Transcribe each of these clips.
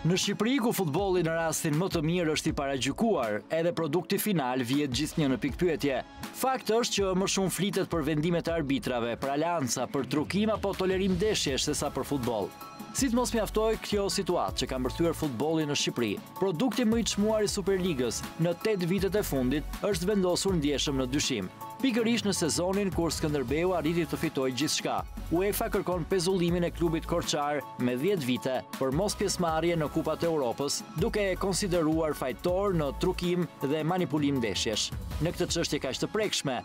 Në Shqipëri, ku futbolli në rastin më të mirë është i paragjykuar, edhe produkti final vjet gjithnjë në pikpyetje. Fakt është që më shumë flitet për vendimet e arbitrave, për aleanca, për trukim apo tolerim ndeshjesh sesa për futboll. Si të mos mjaftoj kjo situatë që ka mbërthyer futbollin në Shqipëri, produkti më i çmuar i Superligës në 8 vitet e fundit është vendosur ndjeshëm në dyshim. Pikërisht në sezonin kur Skënderbeu arriti të fitojë gjithçka. UEFA kërkon pezullimin e klubit korçar me 10 vite për mos pjesëmarrje në Kupat e Europës, duke e konsideruar fajtor në trukim dhe manipulim ndeshjesh. Në këtë çështje kaq të prekshme,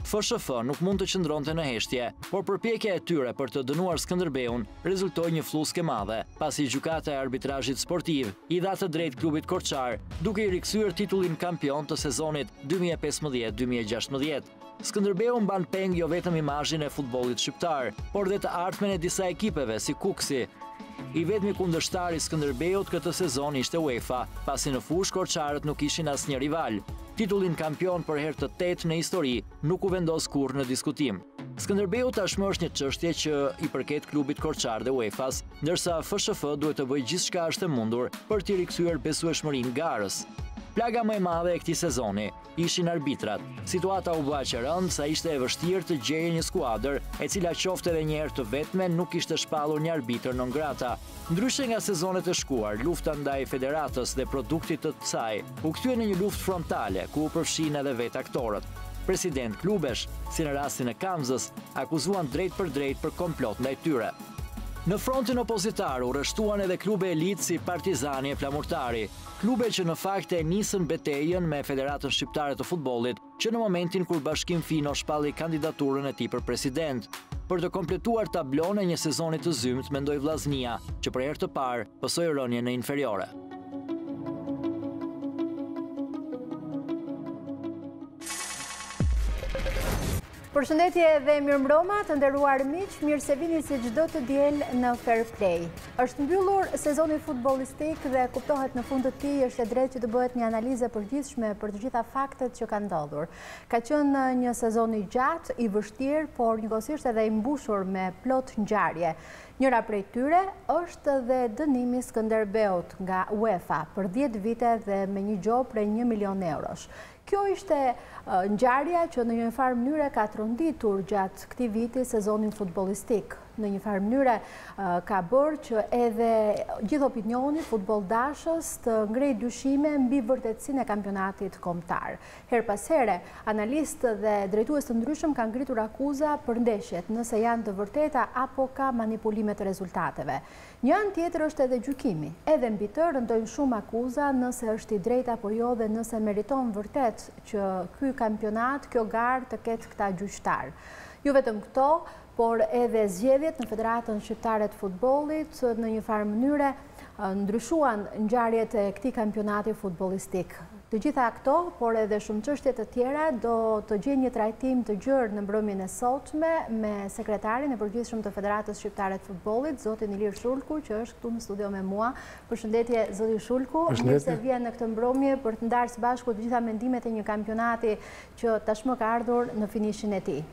FSHF nuk mund të qëndronte në heshtje, por përpjekja e tyre për të dënuar Skënderbeun rezultoi një fluskë e madhe, pasi gjykata e arbitrazhit sportiv i dha të drejtë klubit korçar, duke i rikthyer titullin kampion të sezonit 2015-2016. Skënderbeu mban peng jo vetëm imazhin e futbollit shqiptar, por dhe të ardhmen e disa ekipeve si Kuksi. I vetmi kundërshtar i Skënderbeut këtë sezon ishte UEFA, pasi në fushë korçarët nuk ishin asnjë rival. Titullin kampion për herë të 8 në histori nuk u vendos kurrë në diskutim. Skënderbeu tashmë është një çështje që i përket klubit korçar dhe UEFA-s, ndërsa FSHF duhet të bëjë gjithçka është e mundur për t'i rikthyer besueshmërinë garës. Plaga më e madhe e këtij sezoni ishin arbitrat. Situata u bë aq e rëndë sa ishte e vështirë të gjejë një skuadër e cila qoftë edhe një herë të vetme nuk kishte shpallur një arbitër non grata. Ndryshe nga sezonet e shkuar, lufta ndaj federatës dhe produktit të saj u kthye në një luftë frontale ku u përfshin edhe vetë aktorët. President klubesh, si në rastin e Kamzës, akuzuan drejt për komplot ndaj tyre. Në frontin opozitar u rreshtuan edhe klube elit si Partizani e Flamurtari, klube që në fakt e nisën betejën me Federatën Shqiptare të Futbollit, që në momentin kur Bashkim Fino shpalli kandidaturën e tij për president. Për të kompletuar tablon e një sezoni të zymt, mendoi Vllaznia, që për herë të parë pësoi rënje në inferiore. Përshëndetje dhe mirëmbroma të nderuar miq, mirë se vini si çdo të diel në Fair Play. Është mbyllur sezoni futbollistik dhe kuptohet në fund të tij është e drejtë që të bëhet një analizë e përgjithshme për të gjitha faktet që kanë ndodhur. Ka qenë një sezon i gjatë, i vështirë, por njëkohësisht edhe i mbushur me plot ngjarje. Njëra prej tyre është dhe dënimi Skënderbeut nga UEFA për 10 vite dhe me një gjobë prej 1 milion eurosh. Kjo ishte ngjarja që në një farë mënyre ka tronditur gjatë këtij viti sezonin futbollistik. Në një farë mënyre ka bërë që edhe gjithë opinioni futboldashës të ngrej dyshime mbi vërtetësinë e kampionatit kombëtar. Her pas here, analistë dhe drejtues të ndryshëm kanë ngritur akuza për ndeshjet, nëse janë të vërteta apo ka manipulime të rezultateve. Një anë tjetër është edhe gjykimi. Edhe mbi të rëndojnë shumë akuza nëse është i drejtë apo jo dhe nëse meriton vërtet që ky kampionat, kjo garë të ketë këta gjyqtar. Jo vetëm këto, por edhe zgjedhjet në Federatën Shqiptare të Futbollit në një farë mënyre ndryshuan ngjarjet e këtij kampionati futbollistik. Të gjitha këto, por edhe shumë çështje të tjera do të gjejnë një trajtim të gjerë në mbrëmjen e sotme me sekretarin e përgjithshëm të Federatës Shqiptare të Futbollit, zotin Ilir Shulku, që është këtu në studio me mua. Përshëndetje zoti Shulku, mirë se vjen në këtë mbrëmje për të ndarë së bashku të gjitha mendimet e një kampionati që tashmë ka ardhur në finishin e tij.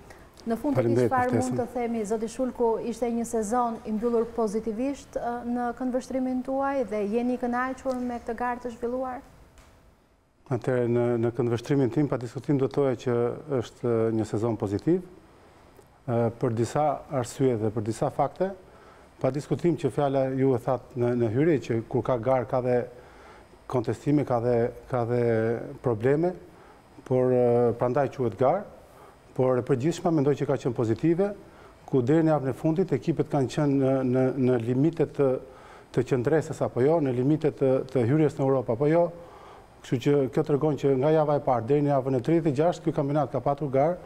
Në fund të këtij çfarë mund të themi, zoti Shulku, ishte një sezon i mbyllur pozitivisht në këndvështrimin tuaj dhe jeni i kënaqur me këtë garë të zhvilluar? Atëherë, në këndvështrimin tim, pa diskutim do të thoya që është një sezon pozitiv, për disa arsye dhe për disa fakte, pa diskutim që fjala ju e thatë në hyrje, që kur ka garë ka dhe kontestime, ka dhe probleme, por prandaj quhet garë, por e përgjithshma mendoj që ka qenë pozitive, ku deri në javën e fundit ekipet kanë qenë në limitet të qëndresës apo jo, në limitet të hyrjes në Europë apo jo. Kështu që kjo tregon që nga java e parë deri në javën e 36 ky kampionat ka patur garë.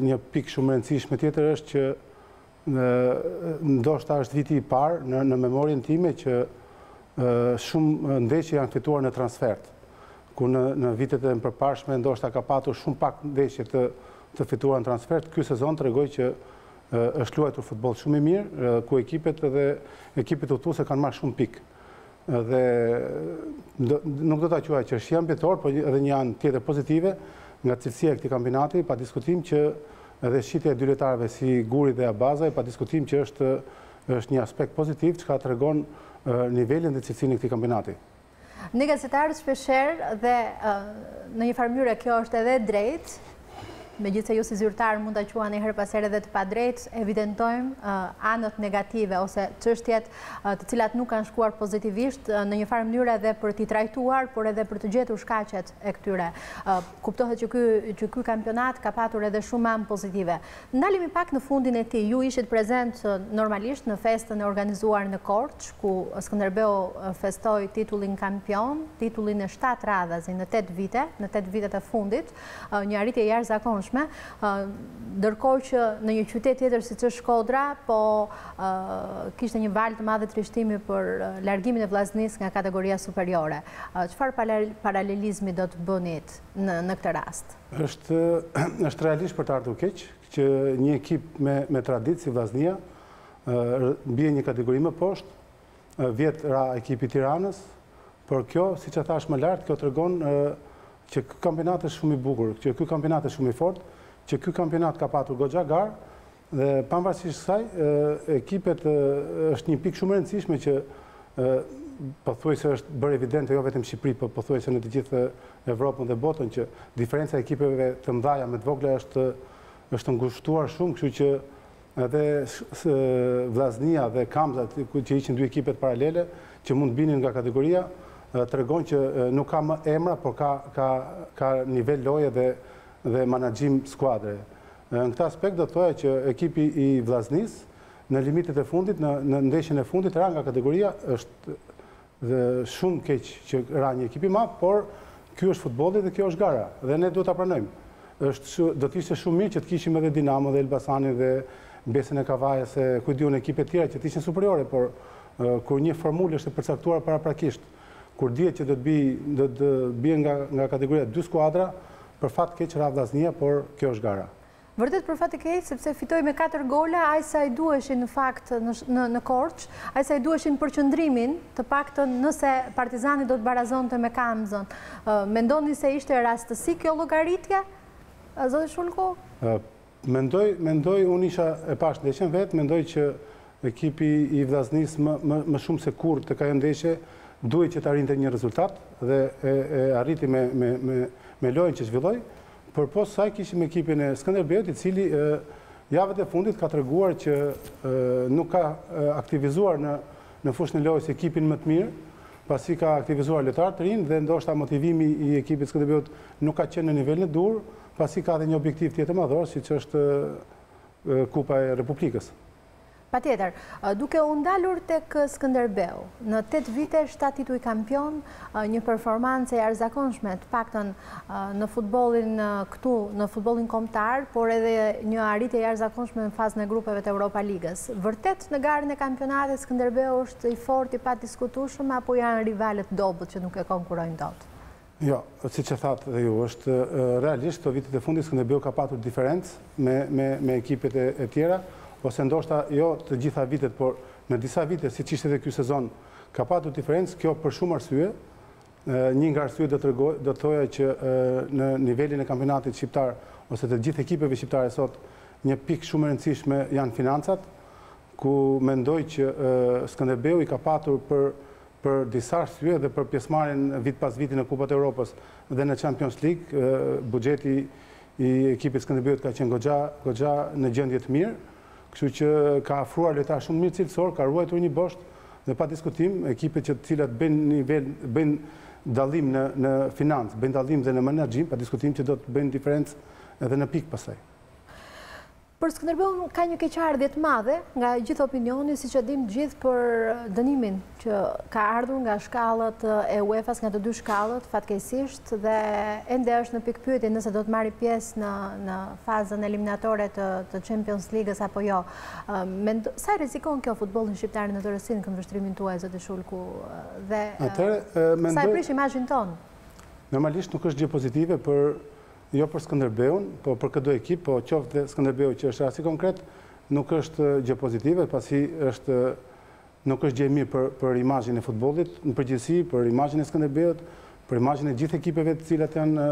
Një pikë shumë e rëndësishme tjetër është që ndoshta është viti i parë në memorien time që shumë ndeshje janë fituar në transfert, ku në vitet e mëparshme ndoshta ka patur shumë pak ndeshje të fituar në transfert. Ky sezon tregoi që është luajtur futboll shumë i mirë, ku ekipet udhëtuese kanë marrë shumë pikë. Dhe nuk do ta quaj qershia mbijetor, por edhe një anë tjetër pozitive nga cilësia e këtij kampionati, pa diskutim që edhe shitja e dy lojtarëve si Guri dhe Abazaj, pa diskutim që është një aspekt pozitiv, çka tregon nivelin dhe cilësinë e këtij kampionati. Ne gazetarët shpeshherë dhe në një farë mënyrë kjo është edhe drejt, megjithëse ju si zyrtar mund ta quani her pas here edhe të padrejtë, evidentojmë anët negative ose çështjet të cilat nuk kanë shkuar pozitivisht në një farë mënyrë edhe për t'i trajtuar, por edhe për të gjetur shkaqet e këtyre. Kuptohet që ky kampionat ka patur edhe shumë anë pozitive. Ndalemi pak në fundin e tij. Ju ishit prezent normalisht në festën e organizuar në Korçë, ku Skënderbeu festoi titullin kampion, titullin e 7 radhazi në 8 vite, në 8 vitet e fundit, një arritje jashtëzakonshme. Ndërkohë që në një qytet tjetër siç është Shkodra, po kishte një valë të madhe trishtimi për largimin e vllaznisë nga kategoria superiore. Çfarë paralelizmi do të bënit në këtë rast? Është realisht për të ardhur keq që një ekip me traditë si Vllaznia bie një kategori më poshtë, vjet ra ekipi i Tiranës, por kjo, siç e thash më lart, kjo tregon që ky kampionat është shumë i bukur, që ky kampionat është shumë i fortë, që ky kampionat ka patur goxha garë dhe pavarësisht kësaj, ekipet është një pikë shumë e rëndësishme që pothuajse është bërë evidente jo vetëm në Shqipëri, por pothuajse në të gjithë Evropën dhe botën, që diferenca e ekipeve të mëdha me të vogla është ngushtuar shumë, kështu që edhe Vllaznia dhe Kamza, që ishin dy ekipet paralele që mund binin nga kategoria, tregon që nuk ka më emra, por ka nivel loje dhe menaxhim skuadre. Në këtë aspekt do të thoya që ekipi i Vllaznisë në limitet e fundit, në ndeshjen e fundit ra nga kategoria, është shumë keq që ra një ekip i madh, por ky është futbolli dhe kjo është gara dhe ne duhet ta pranojmë. Do të ishte shumë mirë që të kishim edhe Dinamo dhe Elbasanin dhe Besën e Kavajës, ku diun ekipe të tjera që të ishin superiore, por kur një formulë është e përcaktuar paraprakisht, kur dihet që do të bie nga kategoria 2 skuadra, për fat keq ra Vllaznia, por kjo është gara. Vërtet për fat të keq, sepse fitoi me 4 gola, aq sa i duheshin në fakt në Korçë, aq sa i duheshin për qëndrimin, të paktën nëse Partizani do të barazonte me Kamzën. Mendoni se ishte rastësi kjo llogaritje? Zoti Shulko? Mendoj, unë isha e pash ndeshjen vet, mendoj që ekipi i Vllaznisë më shumë se kurrë të kësaj ndeshje duhet që të arrinte një rezultat dhe e arriti me lojën që zhvilloi. Përpos saj kishim ekipin e Skënderbeut, i cili javët e fundit ka treguar që nuk ka aktivizuar në fushën e lojës ekipin më të mirë, pasi ka aktivizuar lojtarë të rinj dhe ndoshta motivimi i ekipit Skënderbeut nuk ka qenë në nivelin e dur, pasi ka edhe një objektiv tjetër madhor, siç është Kupa e Republikës. Patjetër, duke u ndalur tek Skënderbeu, në 8 vite 7 titull kampion, një performancë e jashtëzakonshme, të paktën në futbollin këtu, në futbollin kombëtar, por edhe një arritje e jashtëzakonshme në fazën e grupeve të Europa Ligës. Vërtet në garën e kampionatit Skënderbeu është i fortë, i padiskutueshëm, apo janë rivalët dobët që nuk e konkurrojnë dot? Jo, siç e thatë dhe ju, është realisht këto vitet e fundit Skënderbeu ka patur diferencë me ekipet e tjera, ose ndoshta jo të gjitha vitet, por në disa vite, siç ishte edhe ky sezon, ka patur diferencë, kjo për shumë arsye. Një nga arsyet do të thoja që në nivelin e kampionatit shqiptar, ose të gjithë ekipeve shqiptare sot, një pikë shumë e rëndësishme janë financat, ku mendoj që Skënderbeu i ka patur për disa arsye dhe për pjesëmarrjen vit pas viti në Kupat e Evropës dhe në Champions League, buxheti i ekipit Skënderbeut ka qenë goxha në gjendje të mirë. Kështu që ka afruar lojtarë shumë mirë cilësor, ka ruajtur një bosht dhe pa diskutim, ekipet që të cilat bëjnë dallim në financë, bëjnë dallim dhe në menaxhim, pa diskutim që do të bëjnë diferencë edhe në pikë pastaj. Për Skënderbeu ka një keqardhje të madhe nga gjithë opinioni, siç e dim gjithë, për dënimin që ka ardhur nga shkallët e UEFA-s, nga të dy shkallët, fatkeqësisht, dhe ende është në pikpyetje nëse do të marrë pjesë në fazën eliminatore të Champions League-s apo jo. Sa rrezikon kjo futbollin shqiptar në të rësinë këndvështrimin tuaj, zoti Shulku, dhe sa e prish imazhin ton? Normalisht nuk është gjë pozitive jo për Skënderbeun, po për këtë ekip, po qoftë Skënderbeu që është rasti konkret, nuk është gjë pozitive, pasi nuk është gjë e mirë për imazhin e futbollit, në përgjithësi për imazhin e Skënderbeut, për imazhin e gjithë ekipeve të cilat janë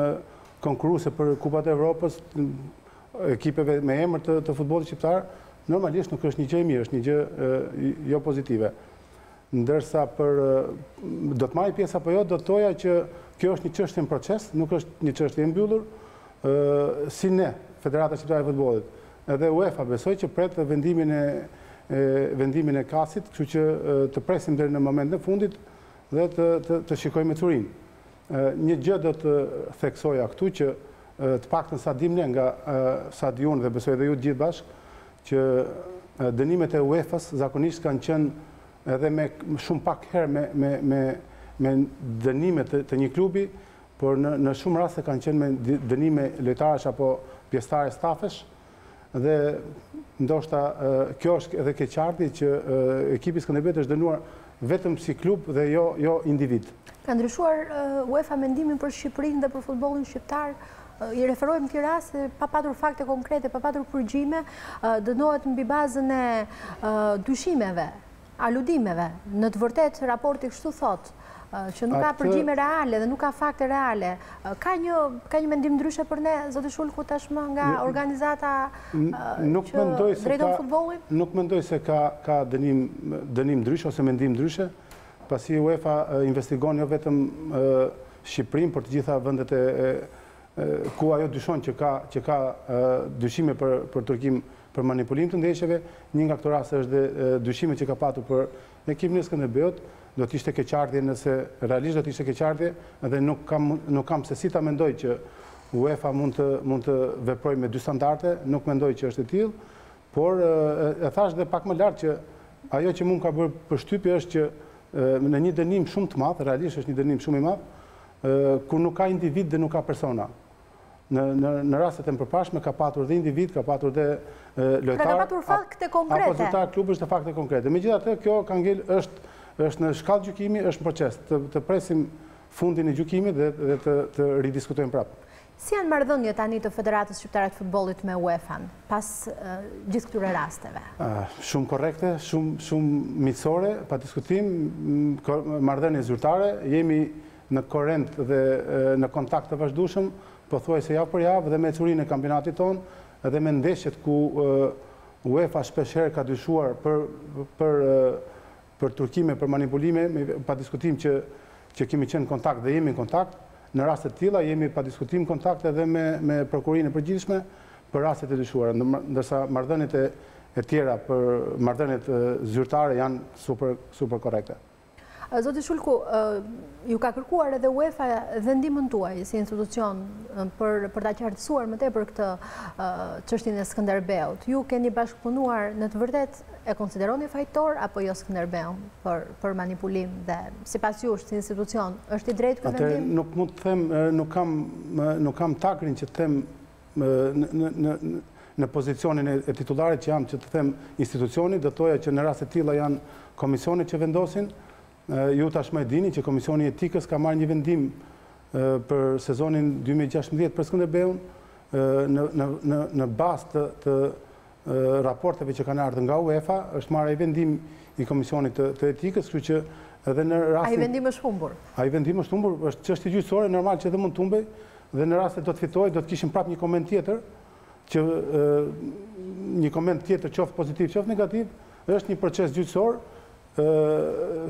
konkurruese për Kupat e Evropës, ekipeve me emër të futbollit shqiptar, normalisht nuk është një gjë e mirë, është një gjë jo pozitive. ndërsa do të marrë pjesë apo jo, do të thoja që kjo është një çështje në proces, nuk është një çështje e mbyllur, si ne, Federata Shqiptare e Futbollit. Edhe UEFA besoj që pret vendimin e kasit, kështu që të presim deri në momentin e fundit dhe të shikojmë curinë. Një gjë do të theksoja këtu që të paktën sa dim ne nga sa di unë dhe besoj edhe ju të gjithë bashkë, që dënimet e UEFA-s zakonisht kanë qenë edhe me shumë pak herë me dënimet të një klubi, por në shumë raste kanë qenë me dënime lojtarësh apo pjesëtarë stafesh, dhe ndoshta kjo është edhe keqardhje që ekipi Skënderbeu është dënuar vetëm si klub dhe jo individ. Ka ndryshuar UEFA mendimin për Shqipërinë dhe për futbollin shqiptar? I referojmë këtij rasti pa patur fakte konkrete, pa patur përgjime, dënohet mbi bazën e dyshimeve, aludimeve. Në të vërtetë raporti kështu thotë, që nuk ka përgjime reale dhe nuk ka fakte reale. Ka një mendim ndryshe për ne, zoti Shulku, tashmë nga organizata që drejton futbollin? Nuk mendoj se ka dënim ndryshe ose mendim ndryshe, pasi UEFA investigon jo vetëm Shqipërinë, por të gjitha vendet ku ajo dyshon që ka dyshime për Turqinë për manipulim të ndeshjeve. Një nga këto raste është dhe dyshime që ka patur për ekipin e Skënderbeut. Do të ishte keqardhje nëse realisht do të ishte keqardhje, dhe nuk kam se si ta mendoj që UEFA mund të veprojë me dy standarde, nuk mendoj që është e tillë, por e thash dhe pak më lart që ajo që mund ka bërë përshtypje është që në një dënim shumë të madh, realisht është një dënim shumë i madh, ku nuk ka individ dhe nuk ka persona. Në rastet e përpashme ka patur dhe individ, ka patur dhe lojtar, ka patur fakte konkrete. Apo zyrtar klubësh dhe fakte konkrete. Megjithatë, kjo ka ngel është në shkallë gjykimi, është në proces. Të presim fundin e gjykimit dhe të ridiskutojmë prapë. Si janë marrëdhëniet tani të Federatës Shqiptare të Futbollit me UEFA-n pas gjithë këtyre rasteve? Shumë korrekte, shumë miqësore, pa diskutim, marrëdhënie zyrtare, jemi në korrent dhe në kontakt të vazhdueshëm, pothuajse javë për javë, dhe me ecurinë e kampionatit tonë, edhe me ndeshjet ku UEFA shpeshherë ka dyshuar për turkime, për manipulime, pa diskutim që kemi qenë në kontakt dhe jemi në kontakt. Në rastet tilla jemi pa diskutim kontakt edhe me prokurorinë e përgjithshme për rastet e dyshuara, ndërsa marrëdhëniet e tjera për marrëdhëniet zyrtare janë super korrekte. Zoti Shulku, ju ka kërkuar edhe UEFA dhe ndihmën tuaj si institucion për ta qartësuar më tepër këtë çështjen e Skënderbeut. Ju keni bashkëpunuar, në të vërtetë e konsideroni fajtor apo jo Skënderbeun për manipulim, dhe sipas jush si institucion është i drejtë ky vendim? Nuk mund të them, nuk kam takrin që të them në pozicionin e titularit që jam, që të them institucioni, do thoja që në raste të tilla janë komisionet që vendosin. Ju tashmë e dini që Komisioni i Etikës ka marrë një vendim për sezonin 2016 për Skënderbeun në bazë të raporteve që kanë ardhur nga UEFA, është marrë ai vendim i Komisionit të Etikës, kështu që edhe në rastin ai vendim është humbur. Ai vendim është humbur, është çështje gjyqësore, normal që edhe mund të humbej, dhe në rast se do të fitojë, do të kishim prapë një koment tjetër, që një koment tjetër qoftë pozitiv, qoftë negativ, është një proces gjyqësor.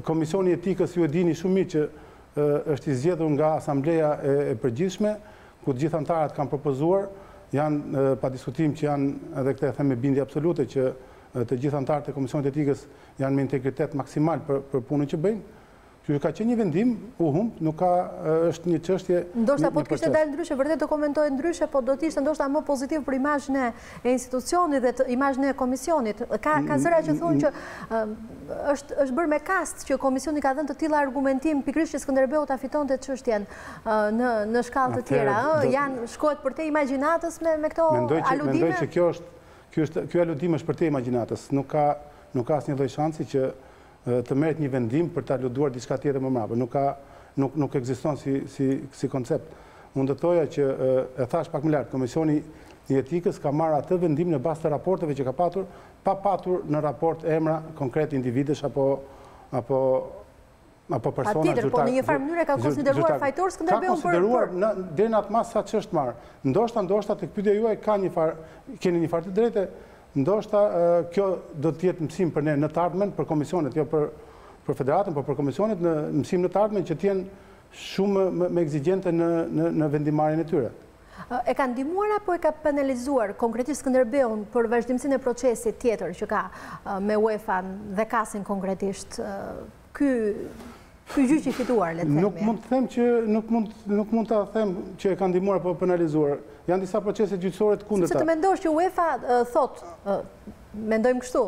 Komisioni i Etikës, ju e dini shumë mirë që është i zgjedhur nga Asambleja e Përgjithshme, ku të gjithë anëtarët kanë propozuar, janë pa diskutim që janë, edhe këtë e them me bindje absolute, që të gjithë anëtarët e Komisionit të Etikës janë me integritet maksimal për punën që bëjnë. Që ka qenë një vendim, u humb, nuk ka, është një çështje. Ndoshta po të kishte dalë ndryshe, vërtet do komentojë ndryshe, po do të ishte ndoshta më pozitiv për imazhin e institucionit dhe imazhin e komisionit. Ka zëra që thonë që është bërë me kast që komisioni ka dhënë të tilla argumentim pikërisht që Skënderbeu ta fitonte çështjen në shkallë të tjera. Shkohet për te imagjinatës me këto aludime. Mendoj që ky aludim është për te imagjinatës. Nuk ka asnjë lloj shansi që të merret një vendim për ta aluduar diçka tjetër më mbrapa. Nuk ekziston si koncept. Unë do të thoja që e thash pak më lart, Komisioni i Etikës ka marrë atë vendim në bazë të raporteve që ka patur, pa patur në raport emra konkret individesh apo persona zyrtare. Po në një farë mënyrë ka konsideruar fajtor Skënderbeun për deri në atë mas sa ç'është marrë. Ndoshta tek pyetja juaj keni një farë të drejtë. Ndoshta kjo do të jetë mësim për ne në të ardhmen, për komisionet, jo për federatën, por për komisionet në mësim në të ardhmen që t'jenë shumë më egzigjente në vendimarrjen e tyre. E ka ndihmuar apo e ka penalizuar konkretisht Skënderbeun për vazhdimsinë e procesit tjetër që ka me UEFA-n dhe kasin konkretisht ky gjyq i fituar, le të themi? Nuk mund të them që nuk mund ta them që e ka ndihmuar apo penalizuar. Janë disa procese gjyqësore të kundërta. Se të mendosh që UEFA thot, mendojmë kështu,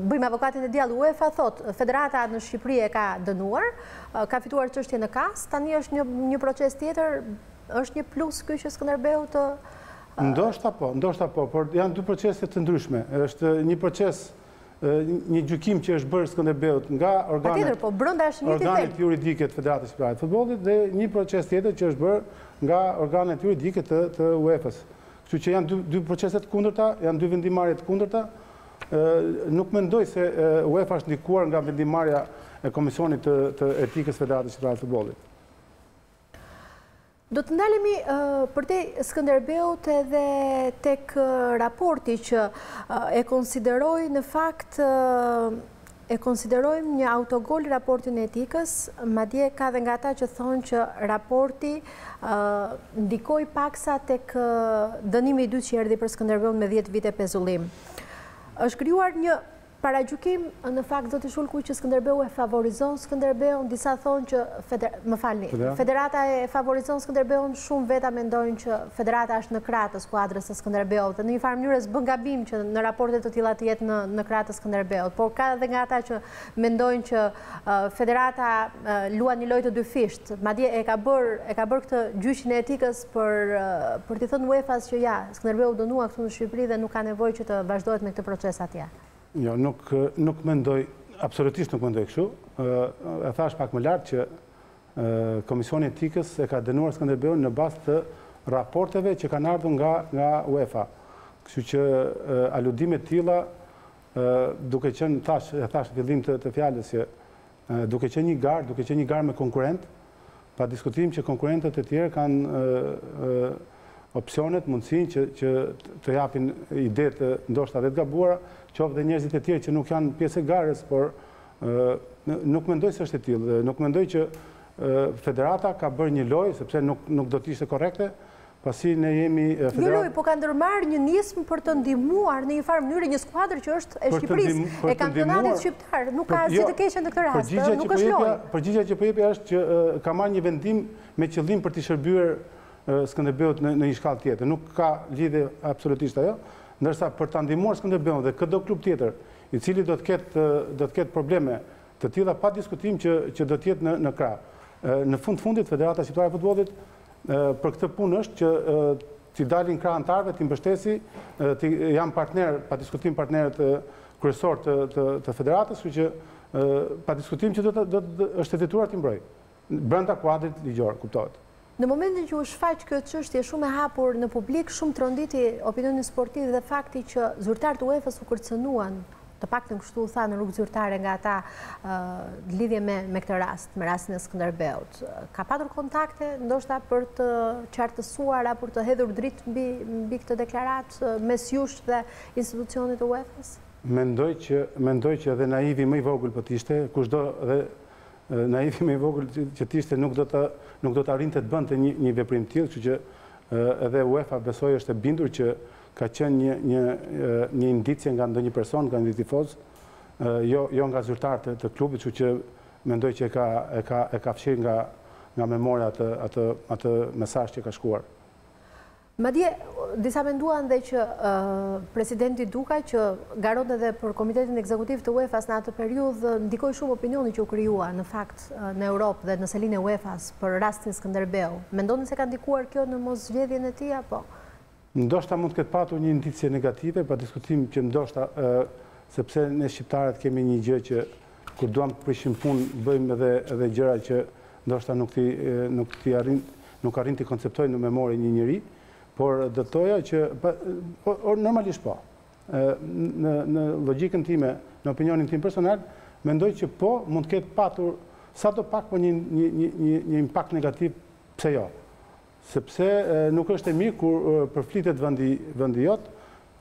bëjmë avokatin e djallë, UEFA thot, federata në Shqipëri e ka dënuar, ka fituar çështje në kas, tani është një proces tjetër, është një plus ky që Skënderbeu të... Ndoshta po, por janë dy procese të ndryshme. Është një proces, një gjykim që është bërë Skënderbeut nga organet juridike të Federatës Shqiptare të Futbollit dhe një proces tjetër që është bërë nga organet juridike të UEFA-s. Kështu që janë dy procese të kundërta, janë dy vendimarrje të kundërta. Nuk mendoj se UEFA është ndikuar nga vendimarrja e Komisionit të Etikës Federatës Shqiptare të Futbollit. Do të ndalemi përtej Skënderbeut edhe tek raporti që e konsideroj në fakt e konsiderojmë një autogol raportin e etikës, madje ka dhe nga ata që thonë që raporti ndikoi paksa tek dënimi i dytë që erdhi për Skënderbeun me 10 vite pezullim. Është krijuar një paragjykim në fakt zoti Shulku që Skënderbeu e favorizon Skënderbeun, disa thonë që federata e favorizon Skënderbeun, shumë veta mendojnë që federata është në krah të skuadrës së Skënderbeut. Në një farë mënyrë bën gabim që në raporte të tilla të jetë në krah të Skënderbeut, por ka edhe nga ata që mendojnë që federata luan një lojë të dyfisht. Madje e ka bërë këtë gjyqin e etikës për t'i thënë UEFA-s që ja, Skënderbeu dënua këtu në Shqipëri dhe nuk ka nevojë që të vazhdohet me këtë proces atje. Jo, nuk mendoj, absolutisht nuk mendoj kështu. E thash pak më lart që Komisioni i Etikës e ka dënuar Skënderbeun në bazë të raporteve që kanë ardhur nga UEFA. Kështu që aludime të tilla, duke qenë thash në fillim të fjalës që duke qenë një garë me konkurrent, pa diskutim që konkurrentët e tjerë kanë opsionet, mundësinë që të japin ide të ndoshta dhe të gabuara, qoftë dhe njerëzit e tjerë që nuk janë pjesë e garës, por nuk mendoj se është e tillë. Nuk mendoj që federata ka bërë një lojë, sepse nuk do të ishte korrekte, pasi ne jemi federata... Një lojë, po ka ndërmarrë një nismë për të ndihmuar në një farë mënyrë një skuadër që është e Shqipërisë, e kampionatit shqiptar. Nuk ka asgjë të keqe në këtë rast, nuk është lojë. Përgjigjja që po jepja është që ka marrë një vendim me qëllim për të shërbyer Skënderbeut në një shkallë tjetër. Nuk ka lidhje absolutisht ajo. Ndërsa për ta ndihmuar Skënderbeun dhe çdo klub tjetër, i cili do të ketë probleme të tilla, pa diskutim që do të jetë në krah. Në fundit Federata Shqiptare e Futbollit për këtë punë është që t'i dalin krah antarëve, t'i mbështesi, janë partner, pa diskutim partnerët kryesor të federatës, kështu që pa diskutim që është detyruar t'i mbrojë brenda kuadrit ligjor, kuptohet. Në momentin që u shfaq kjo çështje shumë e hapur në publik, shumë tronditi opinionin sportiv dhe fakti që zyrtarët e UEFA-s u kërcënuan, të paktën kështu u tha në rrugë zyrtare nga ata lidhje me këtë rast, me rastin e Skënderbeut. Ka patur kontakte ndoshta për të qartësuar apo për të hedhur dritë mbi këtë deklaratë mes jush dhe institucionit të UEFA-s? Mendoj që edhe naivi më i vogël po të ishte, kushdo dhe naivi më i vogël që t'ishte nuk do të arrinte të bënte një veprim të tillë, kështu që edhe UEFA besoj është e bindur që ka qenë një indicje nga ndonjë person, nga një tifoz, jo nga zyrtarët të klubit, kështu që mendoj që e ka fshirë nga memoria atë mesazh që ka shkuar. Madje, disa menduan dhe që presidenti Duka, që garon edhe për Komitetin Ekzekutiv të UEFA-s në atë periudhë, ndikoi shumë opinioni që u krijua në fakt në Europë dhe në selinë e UEFA-s për rastin Skënderbeu. Mendoni se ka ndikuar kjo në moszgjedhjen e tij apo? Ndoshta mund të ketë patur një indicje negative, pa diskutim që ndoshta sepse ne shqiptarët kemi një gjë që kur duam të prishim punë, bëjmë edhe gjëra që ndoshta nuk arrin të konceptojnë në memori një njeri. Por dëtoja që, normalisht po, në logjikën time, në opinionin tim personal, mendoj që po mund të ketë patur, sa do pak po një impakt negativ, pse jo. Sepse nuk është e mirë kur përflitet vendi jot,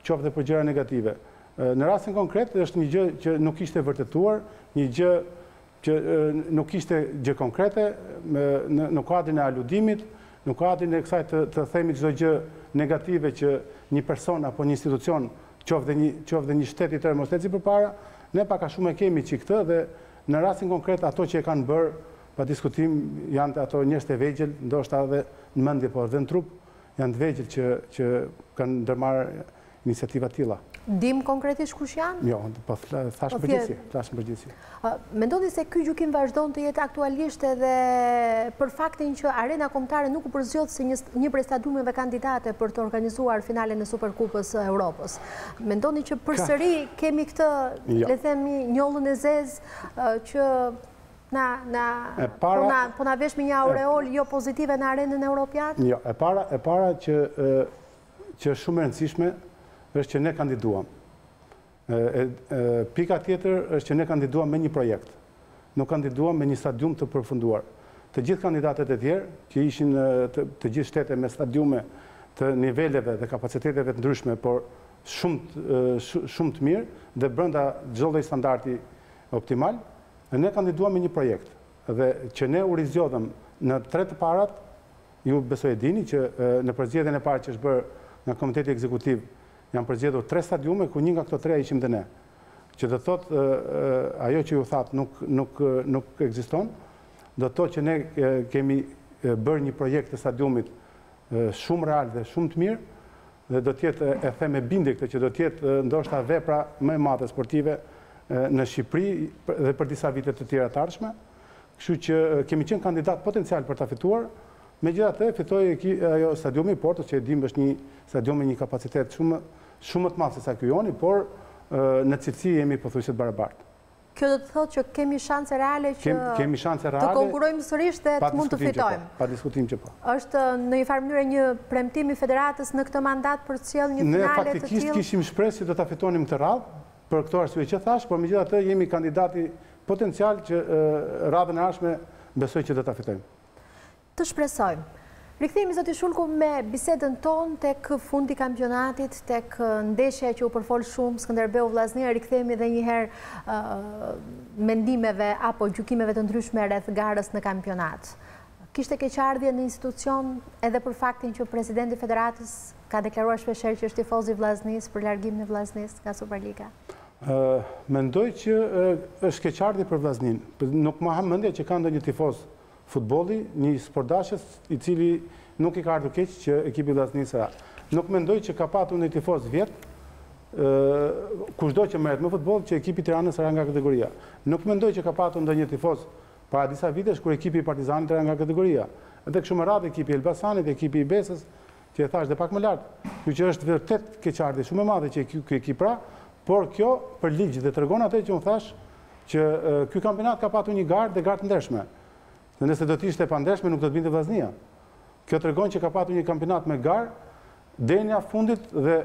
qoftë dhe për gjëra negative. Në rastin konkret, është një gjë që nuk ishte vërtetuar, një gjë që nuk ishte gjë konkrete në kuadrin e aludimit, në kuadrin e kësaj të themi çdo gjë negative që një person apo një institucion qoftë një shtet i tërë mos eci përpara, ne pak a shumë e kemi që këtë dhe në rastin konkret ato që e kanë bërë pa diskutim janë ato njerëz të vegjël, ndoshta edhe në mendje po edhe në trup, janë të vegjël që kanë ndërmarrë iniciativa të tilla. Dim konkretisht kush janë? Jo, po thash përgjithësi. Mendoni se ky gjykim vazhdon të jetë aktualisht edhe për faktin që Arena Kombëtare nuk u përzgjodh si një prej stadiumeve kandidate për të organizuar finalen e Superkupës së Europës. Mendoni që përsëri kemi këtë, le të themi, njollën e zezë që po na vesh me një aureol jo pozitive në arenën europiane? Jo, e para që shumë e rëndësishme është që ne kandiduam. Pika tjetër është që ne kandiduam me një projekt. Nuk kandiduam me një stadium të përfunduar. Të gjithë kandidatet e tjerë, që ishin të gjithë shtete me stadiume të niveleve dhe kapaciteteve të ndryshme, por shumë të mirë dhe brenda çdo lloj standardi optimal, ne kandiduam me një projekt. Dhe që ne u rizgjodhëm në 3 të parat, ju besoj e dini që në përzgjedhjen e parë që është bërë nga Komiteti Ekzekutiv janë përzgjedhur 3 stadiume, ku një nga këto 3 ishim dhe ne. Që do thotë, ajo që ju thatë nuk ekziston, do thotë që ne kemi bërë një projekt të stadiumit shumë real dhe shumë të mirë, dhe do tjetë, e them e bindje këtë, që do tjetë ndoshta vepra më e madhe sportive në Shqipëri dhe për disa vite të tjera të ardhshme. Kështu që kemi qenë kandidat potencial për ta fituar. Megjithatë, fitoi ajo stadiumi i Portës, që e dim është një stadium me një kapacitet shumë të madh se sa ky joni, por në cilësi jemi pothuajse të barabartë. Kjo do të thotë që kemi shanse reale që të konkurrojmë sërish dhe të mund të fitojmë. Pa diskutim që po. Është në një farë mënyrë një premtim i federatës në këtë mandat për të sjellë një finale të tillë? Ne faktikisht kishim shpresë se do ta fitonim këtë radhë, për këto arsye që thash, por megjithatë jemi kandidati potencial që radhën e ardhshme besoj që do ta fitojmë. Të shpresojmë. Rikthehemi zoti Shulku me bisedën tonë tek fundi i kampionatit, tek ndeshja që u përfol shumë Skënderbeu Vllaznia, rikthehemi edhe një herë mendimeve apo gjykimeve të ndryshme rreth garës në kampionat. Kishte keqardhje në institucion edhe për faktin që presidenti i Federatës ka deklaruar shpeshherë që është tifoz i Vllaznisë për largimin e Vllaznisë nga Superliga? Mendoj që është keqardhje për Vllaznin. Nuk ma ha mendja që ka ndonjë tifoz futbolli, një sportdashës i cili nuk i ka ardhur keq që ekipi i Vllaznisë ra. Nuk mendoj që ka patur një tifoz vjet, kushdo që merret me futboll, që ekipi i Tiranës ra nga kategoria. Nuk mendoj që ka patur ndonjë tifoz para disa vitesh kur ekipi i Partizanit ra nga kategoria. Edhe kështu me radhë ekipi i Elbasanit, ekipi i Besës, që e thash dhe pak më lart. Kjo që është vërtet keqardhje shumë e madhe që ky ekip ra, por kjo për ligj dhe tregon atë që unë thash që ky kampionat ka patur një garë dhe garë të ndershme. Dhe nëse do të ishte pa ndershme nuk do të binte Vllaznia. Kjo tregon që ka patur një kampionat me garë deri në fundit dhe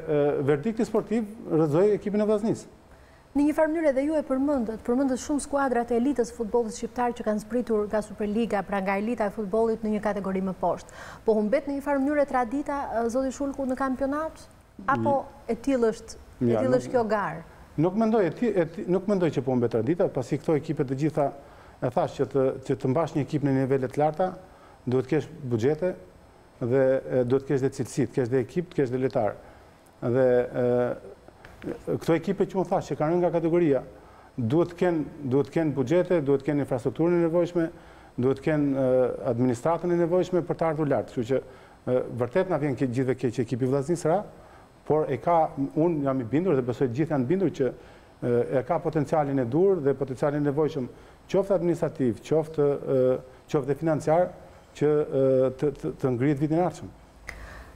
verdikti sportiv rrëzoi ekipin e Vllaznisë. Në një farë mënyrë edhe ju e përmendët shumë skuadrat e elitës futbollit shqiptar që kanë zbritur nga Superliga, pra nga elita e futbollit në një kategori më poshtë. Po humbet në një farë mënyrë tradita zoti Shulku në kampionat apo e tillë është kjo garë? Nuk mendoj që po humbet tradita, pasi këto ekipe të gjitha e thash që të mbash një ekip në nivele të larta, duhet kesh buxhete dhe duhet kesh dhe cilësi, të kesh dhe ekip, të kesh dhe lojtar. Dhe këto ekipe që më thash që kanë rënë nga kategoria, duhet të kenë buxhete, duhet të kenë infrastrukturën e nevojshme, duhet të kenë administratën e nevojshme për të ardhur lart. Kështu që vërtet na vjen gjithve keq ekipi i Vllaznisë ra, por unë jam i bindur dhe besoj gjithë janë bindur që e ka potencialin e dur dhe potencialin e nevojshëm, qoftë administrativ, qoftë financiar, që të ngrihet vitin e ardhshëm.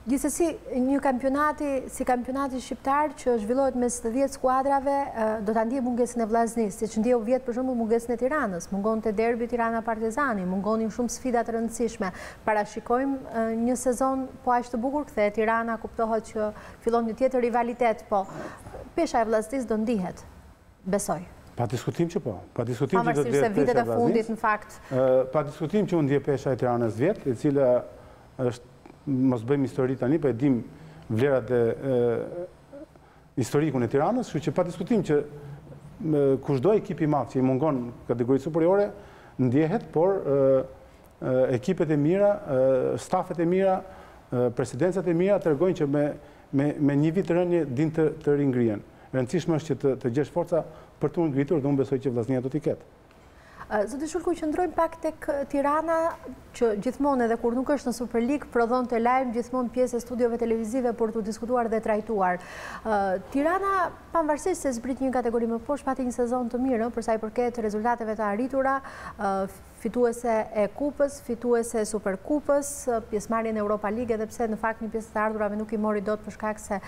Gjithsesi, një kampionati si kampionati shqiptar që zhvillohet mes 10 skuadrave do ta ndjejë mungesën e Vllaznisë, siç ndjeu vjet për shembull mungesën e Tiranës, mungonte derbi Tirana Partizani, mungonin shumë sfida të rëndësishme. Parashikojmë një sezon po aq të bukur, kthehet Tirana, kuptohet që fillon një tjetër rivalitet, po pesha e Vllaznisë do ndihet. Besoj. Pa diskutim që po. Pa diskutim që do të ndjehet pesha e vitet e fundit në fakt. Pa diskutim që u ndje pesha e Tiranës vjet, e cila është mos bëjmë histori tani, po e dim vlerat dhe historikun e Tiranës, kështu që pa diskutim që kushdo ekip i madh që i mungon kategori superiore, ndjehet, por ekipet e mira, stafet e mira, presidencat e mira tregojnë që me një vit rënje din të ringrihen. Rëndësishme është që të gjesh forca për të ngritur dhe unë besoj që vllaznia do t'i ketë. Zoti Shulku, qëndrojmë pak tek Tirana, që gjithmonë edhe kur nuk është në Super League, prodhon të lajm gjithmonë pjesë e studiove televizive për të diskutuar dhe trajtuar. Tirana, pavarësisht se zbrit një kategori më poshtë, pati një sezon të mirë për sa i përket rezultateve të arritura, fituese e kupës, fituese e Superkupës, pjesëmarrjen në Europa League, edhe pse në fakt një pjesë të ardhurave nuk i mori dot për shkak se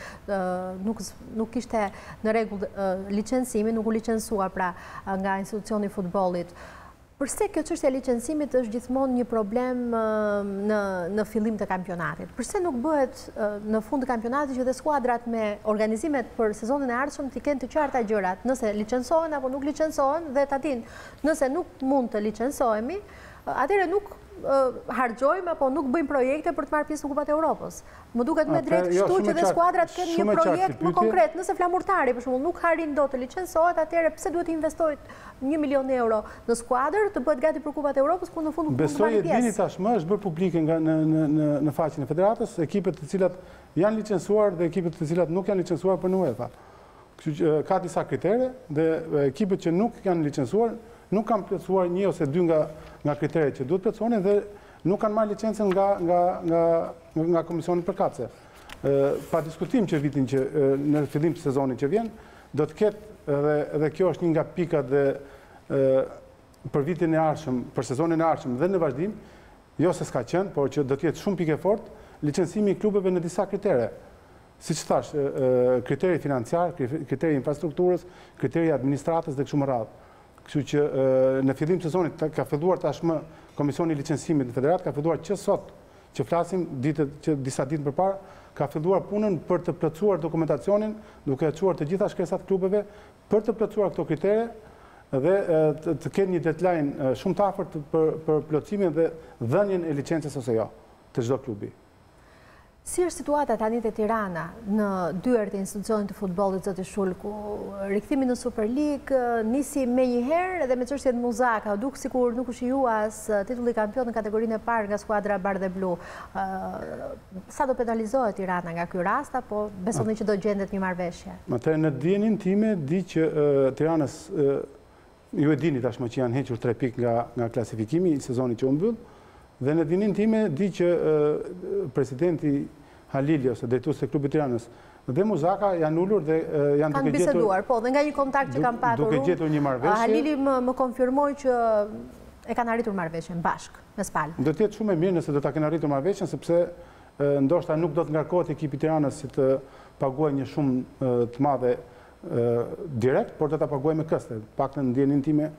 nuk ishte në rregull licencimi, nuk u licencua pra nga institucioni i futbollit. Përse kjo çështja e licencimit është gjithmonë një problem në fillim të kampionatit? Përse nuk bëhet në fund të kampionatit që dhe skuadrat me organizimet për sezonin e ardhshëm të kenë të qarta gjërat, nëse licencohen apo nuk licencohen dhe ta dinë, nëse nuk mund të licencohemi, atëherë nuk harxojmë apo nuk bëjmë projekte për të marrë pjesë në Kupat e Europës. Më duket me drejtë kështu që dhe skuadrat kenë një projekt më konkret. Nëse flamurtari për shembull nuk arrin dot të licencohet, atëherë pse duhet të investojë 1 milion euro në skuadër të bëhet gati për Kupat e Europës ku në fund nuk mund të marrë pjesë? Besoj e dini tashmë është bërë publike në faqen e federatës, ekipet të cilat janë licencuar dhe ekipet të cilat nuk janë licencuar për UEFA. Ka disa kritere dhe ekipet që nuk janë licencuar nuk kanë plotësuar një ose dy nga kriteret që duhet plotësohen dhe nuk kanë marrë licencën nga komisioni përkatëse. Pa diskutim që vitin që në fillim të sezonit që vjen, do të ketë dhe kjo është një nga pikat dhe për vitin e ardhshëm, për sezonin e ardhshëm dhe në vazhdim, jo se s'ka qenë, por që do të jetë shumë pikë fort licencimi i klubeve në disa kritere. Siç thash, kriteri financiar, kriteri infrastrukturës, kriteri administratës dhe kështu me radhë. Kështu që në fillim të sezonit ka filluar tashmë Komisioni i Licencimit në Federat, ka filluar që sot, që flasim disa ditë përpara, ka filluar punën për të plotësuar dokumentacionin, duke e çuar të gjitha shkresat klubeve për të plotësuar këto kritere dhe të kenë një deadline shumë të afërt për plotësimin dhe dhënien e licencës ose jo të çdo klubi. Si është situata tani te Tirana në dyert e institucionit të futbollit, zoti Shulku? Rikthimi në Super League nisi menjëherë dhe me çështjet muzaka, duk sikur nuk u shijua as titulli kampion në kategorinë e parë nga skuadra bardhë dhe blu. Sa do penalizohet Tirana nga ky rast apo besoni që do gjendet një marrëveshje? Atëherë në dijenin time di që Tiranës ju e dini tashmë që janë hequr 3 pikë nga klasifikimi i sezonit që u mbyll. Dhe në dinin time di që presidenti Halili ose drejtuesi i klubit Tiranës dhe Muzaka janë ulur dhe janë duke gjetur... Kanë biseduar, po, dhe nga një kontakt që kam patur duke gjetur një marrëveshje. Halili më konfirmoi që e kanë arritur marrëveshjen bashkë me Spal. Do të jetë shumë e mirë nëse do ta kenë arritur marrëveshjen, sepse ndoshta nuk do të ngarkohet ekipi i Tiranës si të paguajë një shumë të madhe direkt, por do ta paguajë me këste. Paktën në ndjenin time,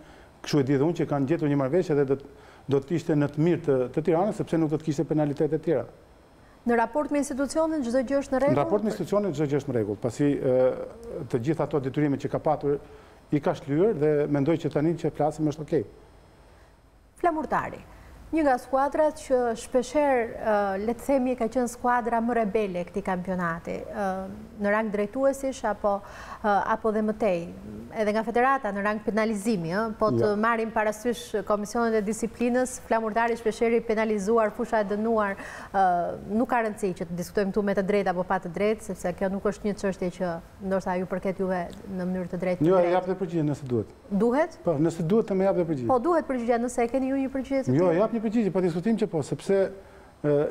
kështu e di dhe unë që kanë gjetur një marrëveshje dhe do të ishte në të mirë të Tiranës, sepse nuk do të kishte penalitete të tjera. Në raport me institucionin çdo gjë është në rregull? Në raport me institucionin çdo gjë është në rregull, pasi të gjitha ato detyrime që ka patur i ka shlyer dhe mendoj që tani që flasim është okay. Flamurtari, një nga skuadrat që shpeshherë le të themi ka qenë skuadra më rebele këtij kampionati, në rang drejtuesish apo dhe mëtej, edhe nga federata në rang penalizimi, po të marrim parasysh komisionet e disiplinës, Flamurtari shpeshherë i penalizuar, fusha e dënuar, nuk ka rëndësi që të diskutojmë këtu me të drejtë apo pa të drejtë, sepse kjo nuk është një çështje që ndoshta ju përket juve në mënyrë të drejtë. Jo, jap dhe përgjigje nëse duhet. Duhet? Po, nëse duhet të më jap dhe përgjigje. Po, duhet përgjigje, nëse e keni ju një përgjigje të tillë. Jo, jap një përgjigje, pa diskutim që po, sepse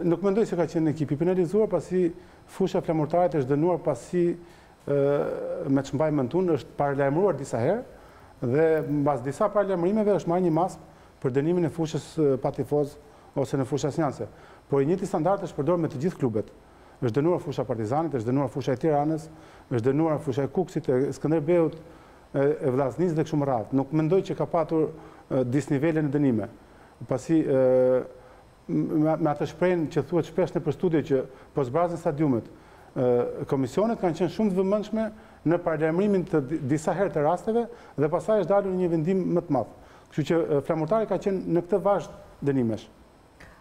nuk mendoj se ka qenë ekipi penalizuar, pasi fusha Flamurtarit është dënuar pasi me që mbaj mëntun është paralajmëruar disa herë dhe mbas disa paralajmërimeve është marrë një masë për dënimin e fushës pa tifoz ose në fusha asnjanse. Por i njëjti standard është përdorur me të gjithë klubet. Është dënuar fusha Partizanit, është dënuar fusha e Tiranës, është dënuar fusha e Kukësit, e Skënderbeut, e Vllaznisë dhe kështu me radhë. Nuk mendoj që ka patur disnivele në dënime. Pasi me atë shprehjen që thuhet shpesh në studio që po zbrazën stadiumet, komisionet kanë qenë shumë të vëmendshme në paralajmërimin të disa herë të rasteve dhe pastaj është dalur një vendim më të madh. Kështu që Flamurtari ka qenë në këtë vazhd dënimesh.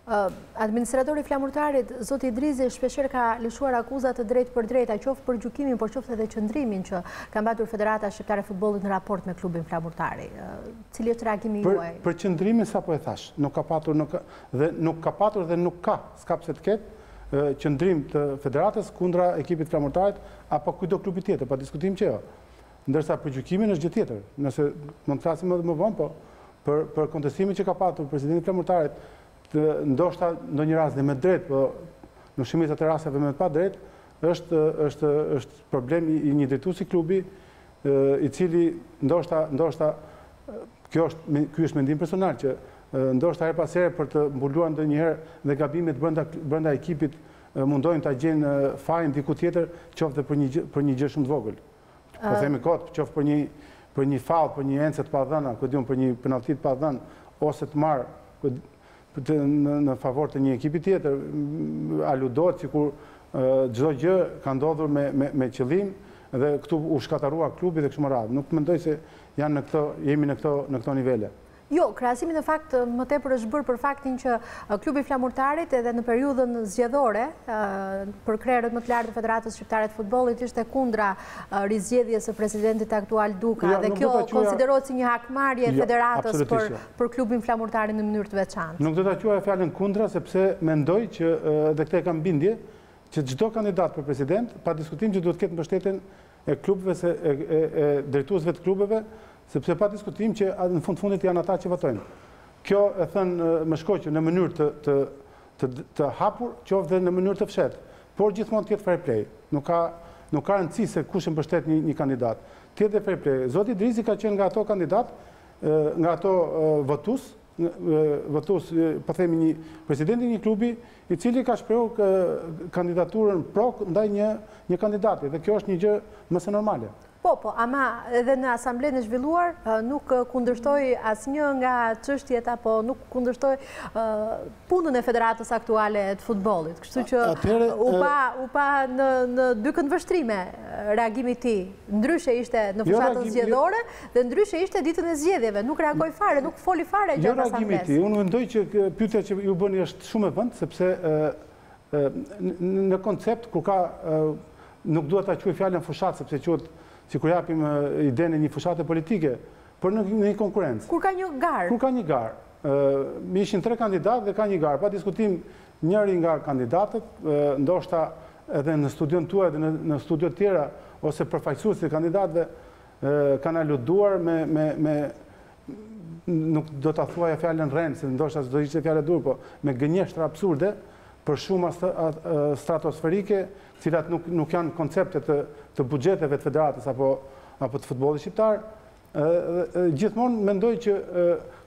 Administratori flamurtarit, zoti Idrizi, shpeshherë ka lëshuar akuzat të drejtë për drejta, qoftë për gjykimin, por qoftë edhe qëndrimin që ka mbatur Federata Shqiptare e Futbollit në raport me klubin flamurtari. Cili është reagimi juaj? Për qëndrimin sapo e thash, nuk ka patur dhe nuk ka, s'ka pse të ketë qëndrim të Federatës kundra ekipit flamurtarit apo kujdo klubi tjetër, pa diskutim që jo. Ndërsa për gjykimin është gjë tjetër. Nëse mund të flasim më vonë, po për kontestimin që ka patur presidenti flamurtarit, ndoshta ndonjë rast dhe me drejt, po në shumicën e rasteve me pa drejt, është problem i një drejtuesi klubi, i cili ndoshta ky është mendim personal që ndoshta her pas here për të mbuluar ndonjëherë dhe gabimet brenda ekipit mundojnë ta gjejnë fajin diku tjetër, qoftë për një gjë shumë të vogël. Po themi kot, qoftë për një fall, për një ence të padhëna, për një penallti të padhënë ose të marrë në favor të një ekipi tjetër, aludohet sikur çdo gjë ka ndodhur me qëllim dhe këtu u shkatarua klubi dhe kështu me radhë. Nuk mendoj se jemi në këto nivele. Jo, krahasimi në fakt më tepër është bërë për faktin që klubi flamurtarit edhe në periudhën zgjedhore për krerët më të lartë të Federatës Shqiptare të Futbollit ishte kundra rizgjedhjes së presidentit aktual Duka dhe kjo konsiderohet si një hakmarrje e Federatës për klubin flamurtarit në mënyrë të veçantë. Nuk do ta quaja fjalën kundra sepse mendoj që dhe këtë kam bindje që çdo kandidat për president pa diskutim që duhet të ketë mbështetjen e klubeve e drejtuesve të klubeve, sepse pa diskutim që në fundit janë ata që votojnë. Kjo e thënë më shkoqë në mënyrë të hapur, qoftë dhe në mënyrë të fshehtë, por gjithmonë të jetë fair play. Nuk ka rëndësi se kush e mbështet një kandidat. Të jetë fair play. Zoti Idrizi ka qenë nga ato kandidat, nga ato votues, po themi një presidenti një klubi, i cili ka shprehur kandidaturën pro ndaj një kandidati dhe kjo është një gjë më së normale. Po, ama edhe në asamblenë e zhvilluar nuk kundërshtoj asnjë nga çështjet apo nuk kundërshtoj punën e Federatës aktuale të futbollit. Kështu që u pa në dy këndvështrime reagimi i tij. Ndryshe ishte në fushatën zgjedhore dhe ndryshe ishte ditën e zgjedhjeve. Nuk reagoi fare, nuk foli fare gjatë asamblesë. Unë mendoj që pyetja që ju bëni është shumë e vënd sepse në koncept kur ka nuk duhet ta quaj fjalën fushat sepse quhet si kur japim idenë e një fushate politike, për në një konkurencë. Kur ka një garë? Kur ka një garë. Mi ishin 3 kandidatë dhe ka një garë. Pa diskutim njëri nga kandidatët, ndoshta edhe në studion tuaj dhe në studiot tjera, ose përfaqësues të kandidatëve, kanë aluduar me nuk do të thuaja fjallën rrenë, se ndoshta do ishte fjallë dur, po me gënjeshtra absurde, për shumë stratosferike, cilat nuk janë koncepte të bugjeteve të federatës apo të futbollit shqiptar. Gjithmonë mendoj që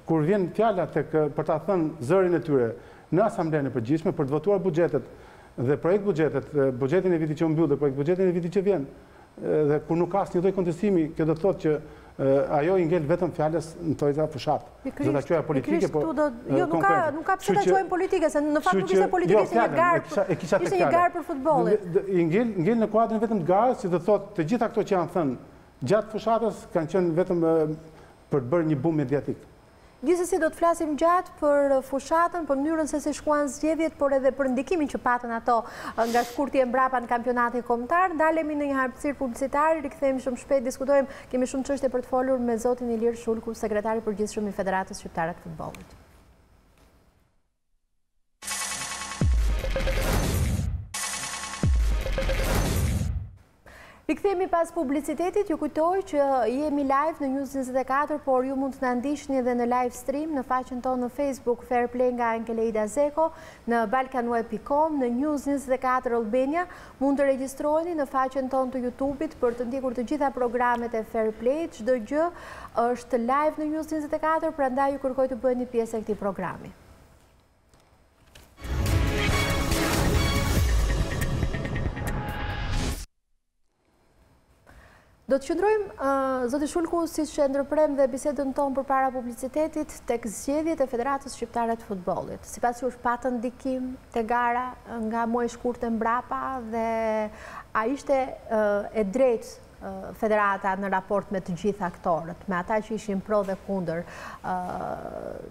kur vjen fjala për ta thënë zërin e tyre në asamblenë e përgjithshme për të votuar bugjetet dhe projekt bugjetet, bugjetin e vitit që u mbyll dhe projekt bugjetin e vitit që vjen, dhe kur nuk ka asnjë lloj kontestimi, kjo do të thotë që ajo i ngel vetëm fjalës në tojza fushat. Do ta quaja politike, po jo, nuk ka pse ta quajmë politike, se në fakt nuk ishte politike, ishte një garë. Ishte një garë për futbollin. I ngel në kuadrin vetëm të garës, që do të thotë të gjitha këto që janë thënë gjatë fushatës kanë qenë vetëm për të bërë një bum mediatik. Gjithsesi do të flasim gjatë për fushatën, për mënyrën se si shkuan zgjedhjet, por edhe për ndikimin që patën ato nga shkurtje mbrapa në kampionatin kombëtar. Ndalemi në një hapësirë publicitare, rikthehemi shumë shpejt, diskutojmë, kemi shumë çështje për të folur me zotin Ilir Shulku, sekretari përgjithshëm i Federatës Shqiptare të Futbollit. Rikthehemi pas publicitetit, ju kujtoj që jemi live në News24, por ju mund të na ndiqni edhe në live stream në faqen tonë në Facebook Fair Play nga Enkeleida Zeko, në balkanweb.com, në News24 Albania. Mund të regjistroheni në faqen tonë të YouTube-it për të ndjekur të gjitha programet e Fair Play. Çdo gjë është live në News24, prandaj ju kërkoj të bëheni pjesë e këtij programi. Do të qëndrojmë, zoti Shulku, siç e ndërprem dhe bisedën tonë përpara publicitetit, tek zgjedhjet e Federatës Shqiptare të Futbollit. Sipas jush patën ndikim te gara nga muaji i shkurtë mbrapa dhe a ishte e drejtë federata në raport me të gjitha aktorët, me ata që ishin pro dhe kundër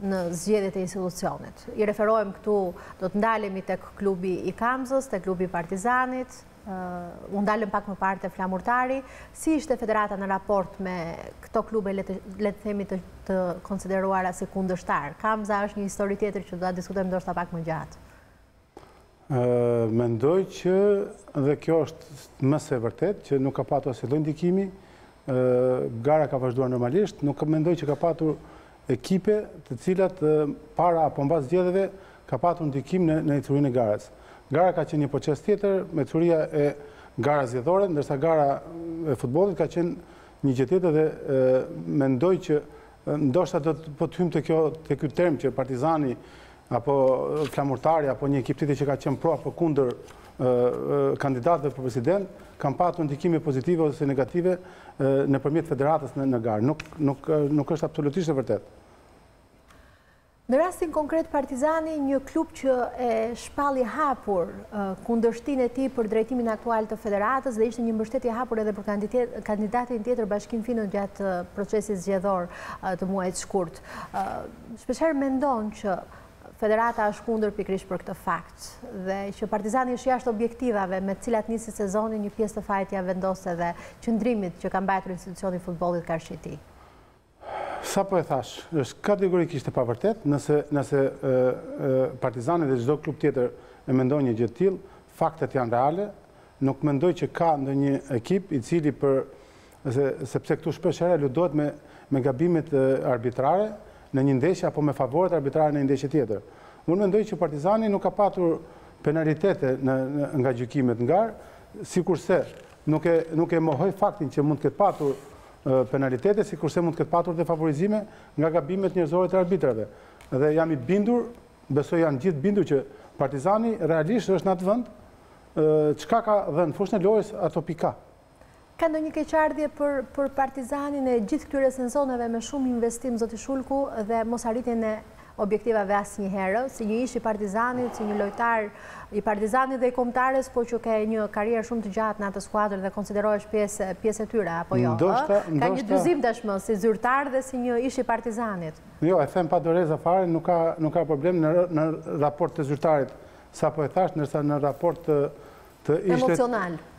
në zgjedhjet e institucionit. I referohem këtu, do të ndalemi tek klubi i Kamzës, tek klubi i Partizanit, unë dalëm pak më parë të Flamurtari. Si ishte federata në raport me këto klube, le të themi të konsideruara si kundërshtar? Kamza është një histori tjetër që do ta diskutojmë ndoshta pak më gjatë. Mendoj që dhe kjo është më së vërtet që nuk ka patur asnjë lloj ndikimi, gara ka vazhduar normalisht, nuk mendoj që ka patur ekipe të cilat para apo mbas zgjedhjeve ka patur ndikim në ecurinë e garës. Gara ka qenë një proces tjetër, me ecuria e gara zgjedhore, ndërsa gara e futbollit ka qenë një gjë tjetër dhe mendoj që ndoshta do të po të hym te ky term që Partizani apo Flamurtari, apo një ekip tjetër që ka qenë pro apo kundër kandidatëve për president, kanë patur ndikime pozitive ose negative nëpërmjet federatës në garë. Nuk është absolutisht e vërtetë. Në rastin konkret Partizani, një klub që e shpalli hapur kundërshtinë e tij për drejtimin aktual të federatës dhe ishte një mbështetje hapur edhe për kandidatin tjetër Bashkim Fino gjatë procesit zgjedhor të muajit shkurt. Shpeshherë mendon që federata është kundër pikërisht për këtë fakt dhe që Partizani është jashtë objektivave me të cilat nisi sezoni, një pjesë të fajit ja vendose dhe qëndrimit që ka mbajtur institucioni i futbollit Karshiti. Sa po e thash, është kategorikisht e pavërtet, nëse Partizani dhe çdo klub tjetër e mendon një gjë të tillë, faktet janë reale, nuk mendoj që ka ndonjë ekip i cili sepse këtu shpesh herë ludohet me gabimet arbitrare në një ndeshje apo me favoret arbitrare në një ndeshje tjetër. Unë mendoj që Partizani nuk ka patur penalitete nga gjykimet në garë, sikurse nuk e mohoj faktin që mund të ketë patur penalitete, sikurse mund të ketë patur dhe favorizime nga gabimet njerëzore të arbitrave. Dhe jam i bindur, besoj janë gjithë bindur që Partizani realisht është në atë vend, çka ka dhënë fushën e lojës ato pika. Ka ndonjë keqardhje për Partizanin e gjithë këtyre sezoneve me shumë investim, zoti Shulku, dhe mos arritjen e objektivave asnjëherë, si një ish i Partizanit, si një lojtar i Partizanit dhe i kombëtares, po që ka një karrierë shumë të gjatë në atë skuadër dhe konsiderohesh pjesë e tyre, apo jo? Ka një dyzim tashmë si zyrtar dhe si një ish i Partizanit. Jo, e them pa doreza fare, nuk ka problem në raport të zyrtarit, sapo e thash, ndërsa në raport të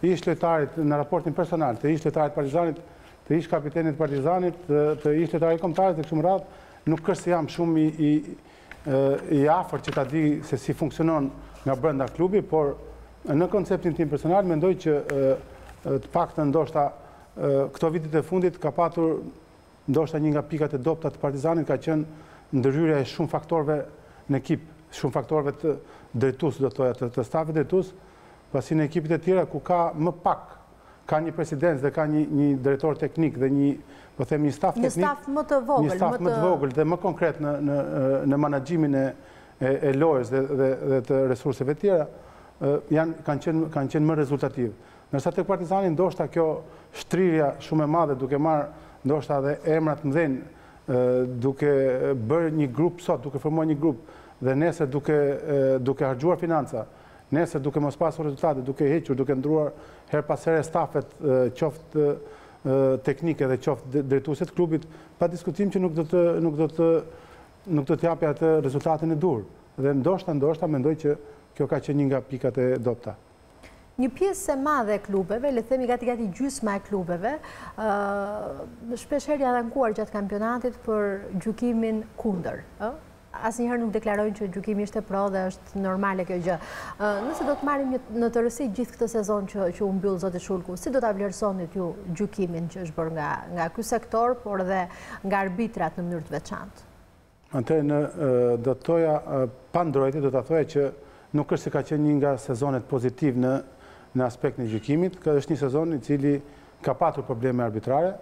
ish lojtarit, në raportin personal, të ish lojtarit Partizanit, të ish kapitenit Partizanit, të ish lojtarit kombëtares dhe kështu me radhë, nuk është se jam shumë i afërt që ta di se si funksionon nga brenda klubi, por në konceptin tim personal mendoj që të paktën ndoshta këto vitet e fundit ka patur ndoshta një nga pikat e dobta të Partizanit ka qenë ndërhyrja e shumë faktorëve në ekip, shumë faktorëve të drejtues, do të thoya, të stafit drejtues, pasi në ekipet e tjera ku ka më pak, ka një presidencë dhe ka një drejtor teknik dhe një staf teknik, një staf më të vogël dhe më konkret në menaxhimin e lojës dhe të resurseve tjera, kanë qenë më rezultativ. Ndërsa tek Partizani ndoshta kjo shtrirja shumë e madhe duke marrë ndoshta edhe emra të mëdhenj, duke bërë një grup sot, duke formuar një grup dhe nesër duke harxhuar financa, nesër duke mos pasur rezultate, duke hequr, duke ndruar her pas here stafet, qoftë teknike dhe qoftë drejtuesit të klubit, pa diskutim që nuk do të japë atë rezultatin e dur. Dhe ndoshta mendoj që kjo ka qenë një nga pikat e dobta. Një pjesë e madhe e klubeve, le të themi gati gjysma e klubeve, shpeshherë janë ankuar gjatë kampionatit për gjykimin kundër. Asnjëherë nuk deklarojnë që gjykimi ishte pro dhe është normale kjo gjë. Nëse do të marrim në të rësi gjithë këtë sezon që u mbyll zoti Shulku, si do ta vlerësonit ju gjykimin që është bërë nga ky sektor, por dhe nga arbitrat në mënyrë të veçantë? Atëherë do të thoja pa ndrojtje, do ta thoja që nuk është se ka qenë një nga sezonet pozitiv në aspektin e gjykimit, ka është një sezon i cili ka patur probleme arbitrare,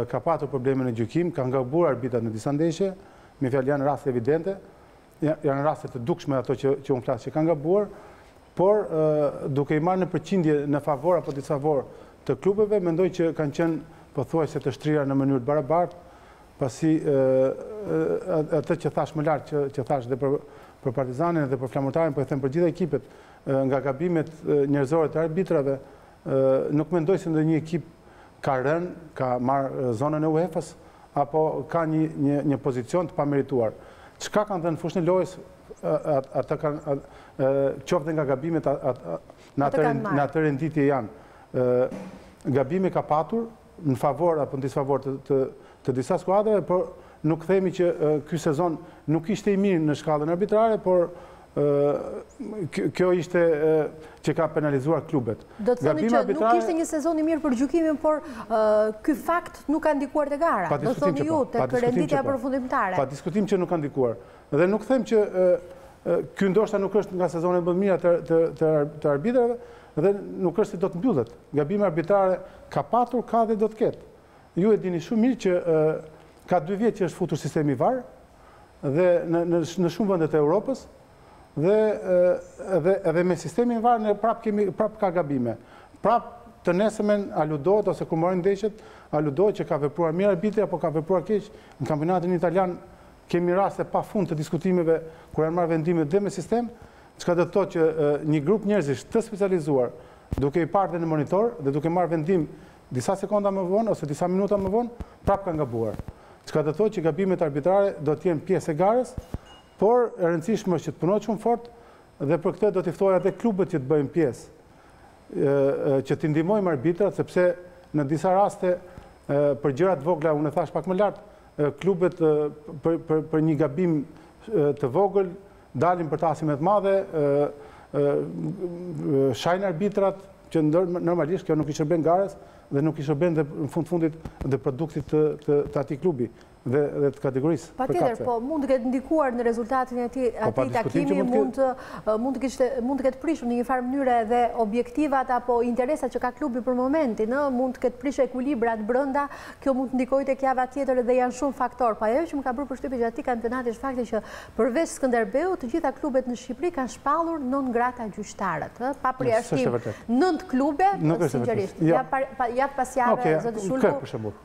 ka patur probleme në gjykim, ka gabuar arbitrat në disa ndeshje. Me fjalë janë raste evidente, janë raste të dukshme ato që unë flas që kanë gabuar, por duke i marrë në përqindje në favor apo disfavor të klubeve, mendoj që kanë qenë pothuajse të shtrira në mënyrë të barabartë, pasi atë që thash më lart që thash dhe për Partizanin dhe për Flamurtarin, po e them për gjitha ekipet, nga gabimet njerëzore të arbitrave, nuk mendoj se ndonjë ekip ka rënë, ka marrë zonën e UEFA-s, apo ka një pozicion të pamerituar. Çka kanë dhënë fushën e lojës, ata kanë qoftë nga gabimet në atë renditje janë. Gabimi ka patur në favor apo në disfavor të disa skuadrave, por nuk themi që ky sezon nuk ishte i mirë në shkallën arbitrare, por kjo ishte që ka penalizuar klubet. Do të thoni që nuk ishte një sezon i mirë për gjykimin, por ky fakt nuk ka ndikuar te gara. Do thoni ju tek renditja përfundimtare. Pa diskutim që nuk ka ndikuar. Dhe nuk them që ky ndoshta nuk është nga sezonet më të mira të arbitrave, dhe nuk është se do të mbyllet. Gabime arbitrare ka patur, ka dhe do të ketë. Ju e dini shumë mirë që ka 2 vjet që është futur sistemi VAR dhe në shumë vendet e Europës, dhe me sistemin VAR ne prap ka gabime. Prap të nesëmen aludohet ose kur marrin ndeshjet aludohet që ka vepruar mirë arbitri apo ka vepruar keq. Në kampionatin italian kemi raste pa fund të diskutimeve kur janë marrë vendime dhe me sistem, çka do të thotë që një grup njerëzish të specializuar, duke i parë në monitor dhe duke marrë vendim disa sekonda më vonë ose disa minuta më vonë, prap kanë gabuar. Çka do të thotë që gabimet arbitrare do të jenë pjesë e garës, por e rëndësishme është që të punojë shumë fort dhe për këtë do t'i ftoj edhe klubet që të bëjnë pjesë, që t'i ndihmojmë arbitrat, sepse në disa raste për gjëra të vogla, unë e thash pak më lart, klubet për një gabim të vogël dalin për tasime të madhe, shajnë arbitrat, që normalisht kjo nuk i shërben garës dhe nuk i shërben dhe në fundit dhe produktit të atij klubi dhe të kategorisë. Patjetër, po mund të ketë ndikuar në rezultatin e atij takimi, mund të ketë prishur në një farë mënyrë edhe objektivat apo interesat që ka klubi për momentin, mund të ketë prishur ekuilibrat brenda, kjo mund të ndikojë tek java tjetër dhe janë shumë faktorë. Po ajo që më ka bërë përshtypje gjatë kampionatit është fakti që përveç Skënderbeut, të gjitha klubet në Shqipëri kanë shpallur non grata gjyqtarët, pa përjashtim 9 klube, sinqerisht. Ja pas jave, zoti Shulku.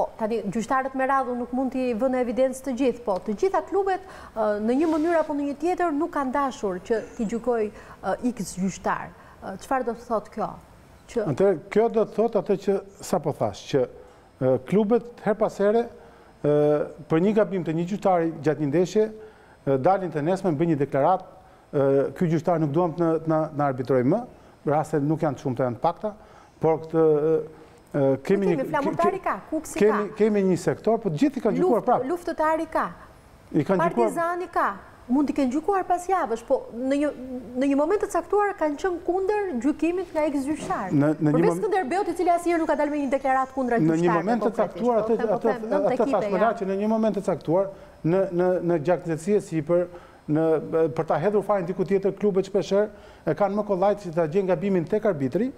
Po, tani gjyqtarët me radhë nuk mund t'i vënë evidencë të gjithë, po të gjitha klubet në një mënyrë apo në një tjetër nuk kanë dashur që t'i gjykoj X gjyqtar. Çfarë do të thotë kjo? Kjo do të thotë atë që sapo thash, që klubet her pas here për një gabim të një gjyqtari gjatë një ndeshje dalin të nesme bëjnë një deklarat, ky gjyqtar nuk duam të na arbitroj më, raste nuk janë shumë të janë pakta, por këtë kemi një sektor, po gjithë i kanë gjykuar prapë. Luftëtari ka, partizani ka, mund t'i kenë gjykuar pas javësh, po në një moment të caktuar kanë qenë kundër gjykimit nga ex-gjyqtar. Përveç Skënderbeut, i cili asnjëherë nuk ka dalë me një deklarat kundër gjyqtarit. Në një moment të caktuar, atë thash më lart që në një moment të caktuar, në gjaknësie sipër, për ta hedhur fare diku tjetër, klubet shpeshherë e kanë më kollajt që ta gjejnë gabimin tek arbitri,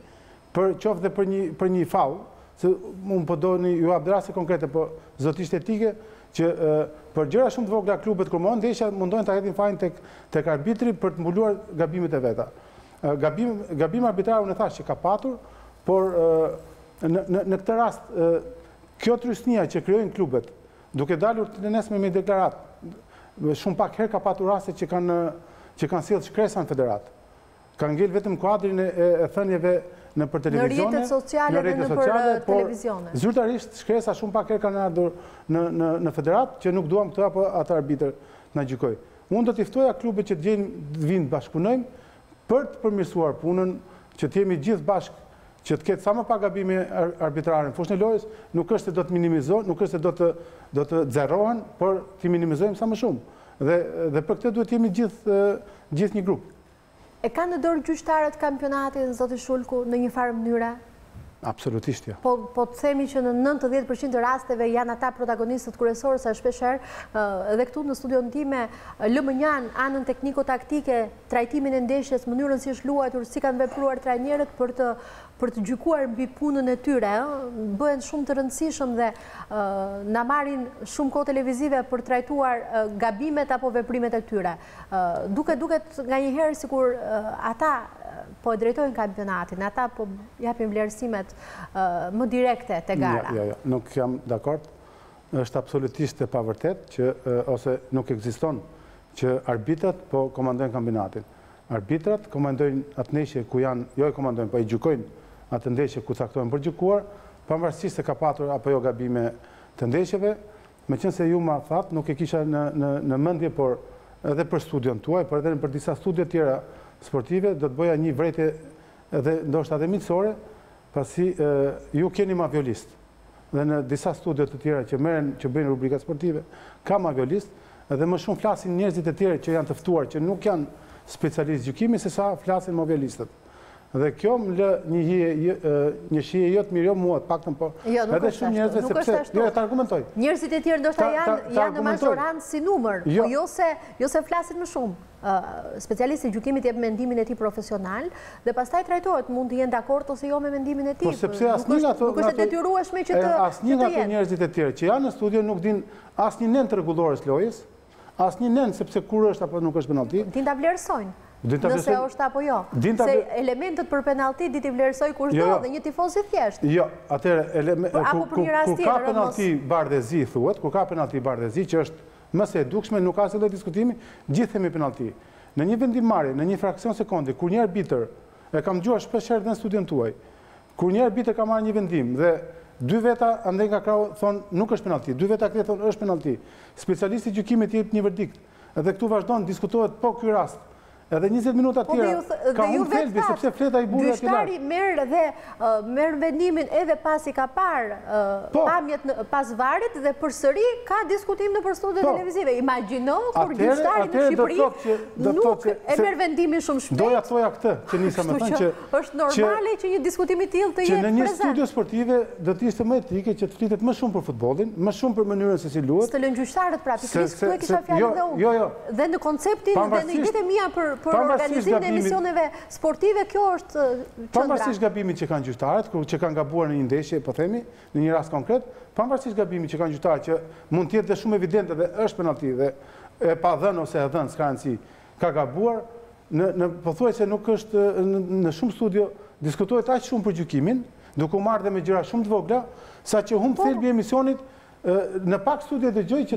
për qoftë dhe për një faull, se unë po do një ju abdrase konkrete, po zotisht etike, që për gjëra shumë të vogla klubet kur mohon ndeshja mundojnë ta hedhin fajin tek arbitri për të mbuluar gabimet e veta. Gabim arbitrar unë e thash që ka patur, por në këtë rast kjo trysnia që krijojnë klubet, duke dalur të nesme me deklarat, shumë pak herë ka patur raste që kanë sjellë shkresa në federat. Kanë ngel vetëm kuadrin e thënieve nëpër televizione, në rrjetet sociale dhe nëpër televizione. Zyrtarisht shkresa shumë pak herë kanë ardhur në federat që nuk duam këtë apo atë arbitër na gjykoj. Unë do t'i ftoja klubet që të vinë të bashkëpunojmë për të përmirësuar punën, që të jemi gjithë bashkë, që të ketë sa më pak gabime arbitrare në fushën e lojës, nuk është se do të minimizohen, nuk është se do të xerohen, por të minimizojmë sa më shumë. Dhe për këtë duhet jemi gjithë një grup. E kanë në dorë gjyqtarët kampionatin, zoti Shulku, në një farë mënyre? Absolutisht, ja. Po të themi që në 90% të rasteve janë ata protagonistët kryesorë, sa shpeshherë edhe këtu në studion time lëmë njanë anën tekniko-taktike, trajtimin e ndeshjes, mënyrën si është luajtur, si kanë vepruar trajnerët për të gjykuar mbi punën e tyre, bëhen shumë të rëndësishëm dhe na marrin shumë kohë televizive për trajtuar gabimet apo veprimet e tyre. Duket nganjëherë sikur ata po e drejtojnë kampionatin, ata po japin vlerësimet më direkte te gara. Jo, nuk jam dakord. Është absolutisht e pavërtet ose nuk ekziston që arbitrat po komandojnë kampionatin. Arbitrat komandojnë atë ndeshje ku janë, jo e komandojnë, po e gjykojnë atë ndeshje ku caktohen për gjykuar, pavarësisht se ka patur apo jo gabime të ndeshjeve, me qenë se ju ma thatë, nuk e kisha në mendje, por edhe për studion tuaj, por edhe për disa studie tjera sportive, do të bëja një vrejtje edhe ndoshta edhe miqësore, pasi ju keni maviolist. Dhe në disa studiet të tjera që bëjnë rubrika sportive, ka maviolist, edhe më shumë flasin njerëzit e tjerë që janë të ftuar, që nuk janë specialist gjykimi, se sa flasin maviolistët. Dhe kjo më lë një shije jo të mirë, jo mua të paktën, po edhe shumë njerëzve sepse jo e të argumentoj. Njerëzit e tjerë ndoshta janë në majorancë si numër, po jo se flasin më shumë. Specialisti i gjykimit jep mendimin e tij profesional dhe pastaj trajtohet, mund të jenë dakord ose jo me mendimin e tij. Po sepse asnjë nga ato nuk është e detyrueshme që të asnjë nga ato njerëzit e tjerë që janë në studio nuk din asnjë nen të rregullores lojës, asnjë nen sepse kur është apo nuk është penallti. Din ta vlerësojnë. Nëse është apo jo. Se elementët për penallti di t'i vlerësoj kushdo dhe një tifoz i thjesht. Jo, atëherë kur ka penallti bardhëzi thuhet, kur ka penallti bardhëzi që është më së dukshme, nuk ka asnjë lloj diskutimi, gjithë themi penallti. Në një vendimmarrje, në një fraksion sekundi, kur një arbitër, e kam dëgjuar shpesh herë në studion tuaj, kur një arbitër ka marrë një vendim dhe dy veta andaj nga krau thonë nuk është penallti, dy veta tjetër thonë është penallti. Specialisti i gjykimit jep një verdikt. Edhe këtu vazhdon diskutohet po ky rast. Edhe 20 minuta tjera ka unë thelbi, sepse fleta i burë ati lartë. Gjyqtari merë vendimin edhe pas i ka parë pamjet pas varit dhe përsëri ka diskutim në për studiet televizive. Imagjino kur gjyqtari në Shqipëri nuk e merë vendimin shumë shpejt. Doja thoja këtë, që nisa me thënë që... është normale që një diskutimi tillë të jetë prezent. Që në një studio sportive do të ishte më etike që të flitet më shumë për futbollin, më shumë për mënyrën se si luhet. Së të lënë gjyqtarët pra, pikërisht këtu e kisha fjalën dhe unë. Dhe në konceptin dhe në idetë e mia për organizimin e emisioneve sportive, kjo është qëndra. Pavarësisht gabimit që kanë gjyqtarët, që kanë gabuar në një ndeshje, po themi, në një rast konkret, pavarësisht gabimit që kanë gjyqtarët, që mund të jetë dhe shumë evidente dhe është penallti dhe e pa dhënë ose e dhënë, s'ka rëndësi, ka gabuar, pothuajse nuk është në shumë studio diskutohet aq shumë për gjykimin, duke u marrë dhe me gjëra shumë të vogla, saqë humb thelbi i emisionit. Në pak studie dëgjoj që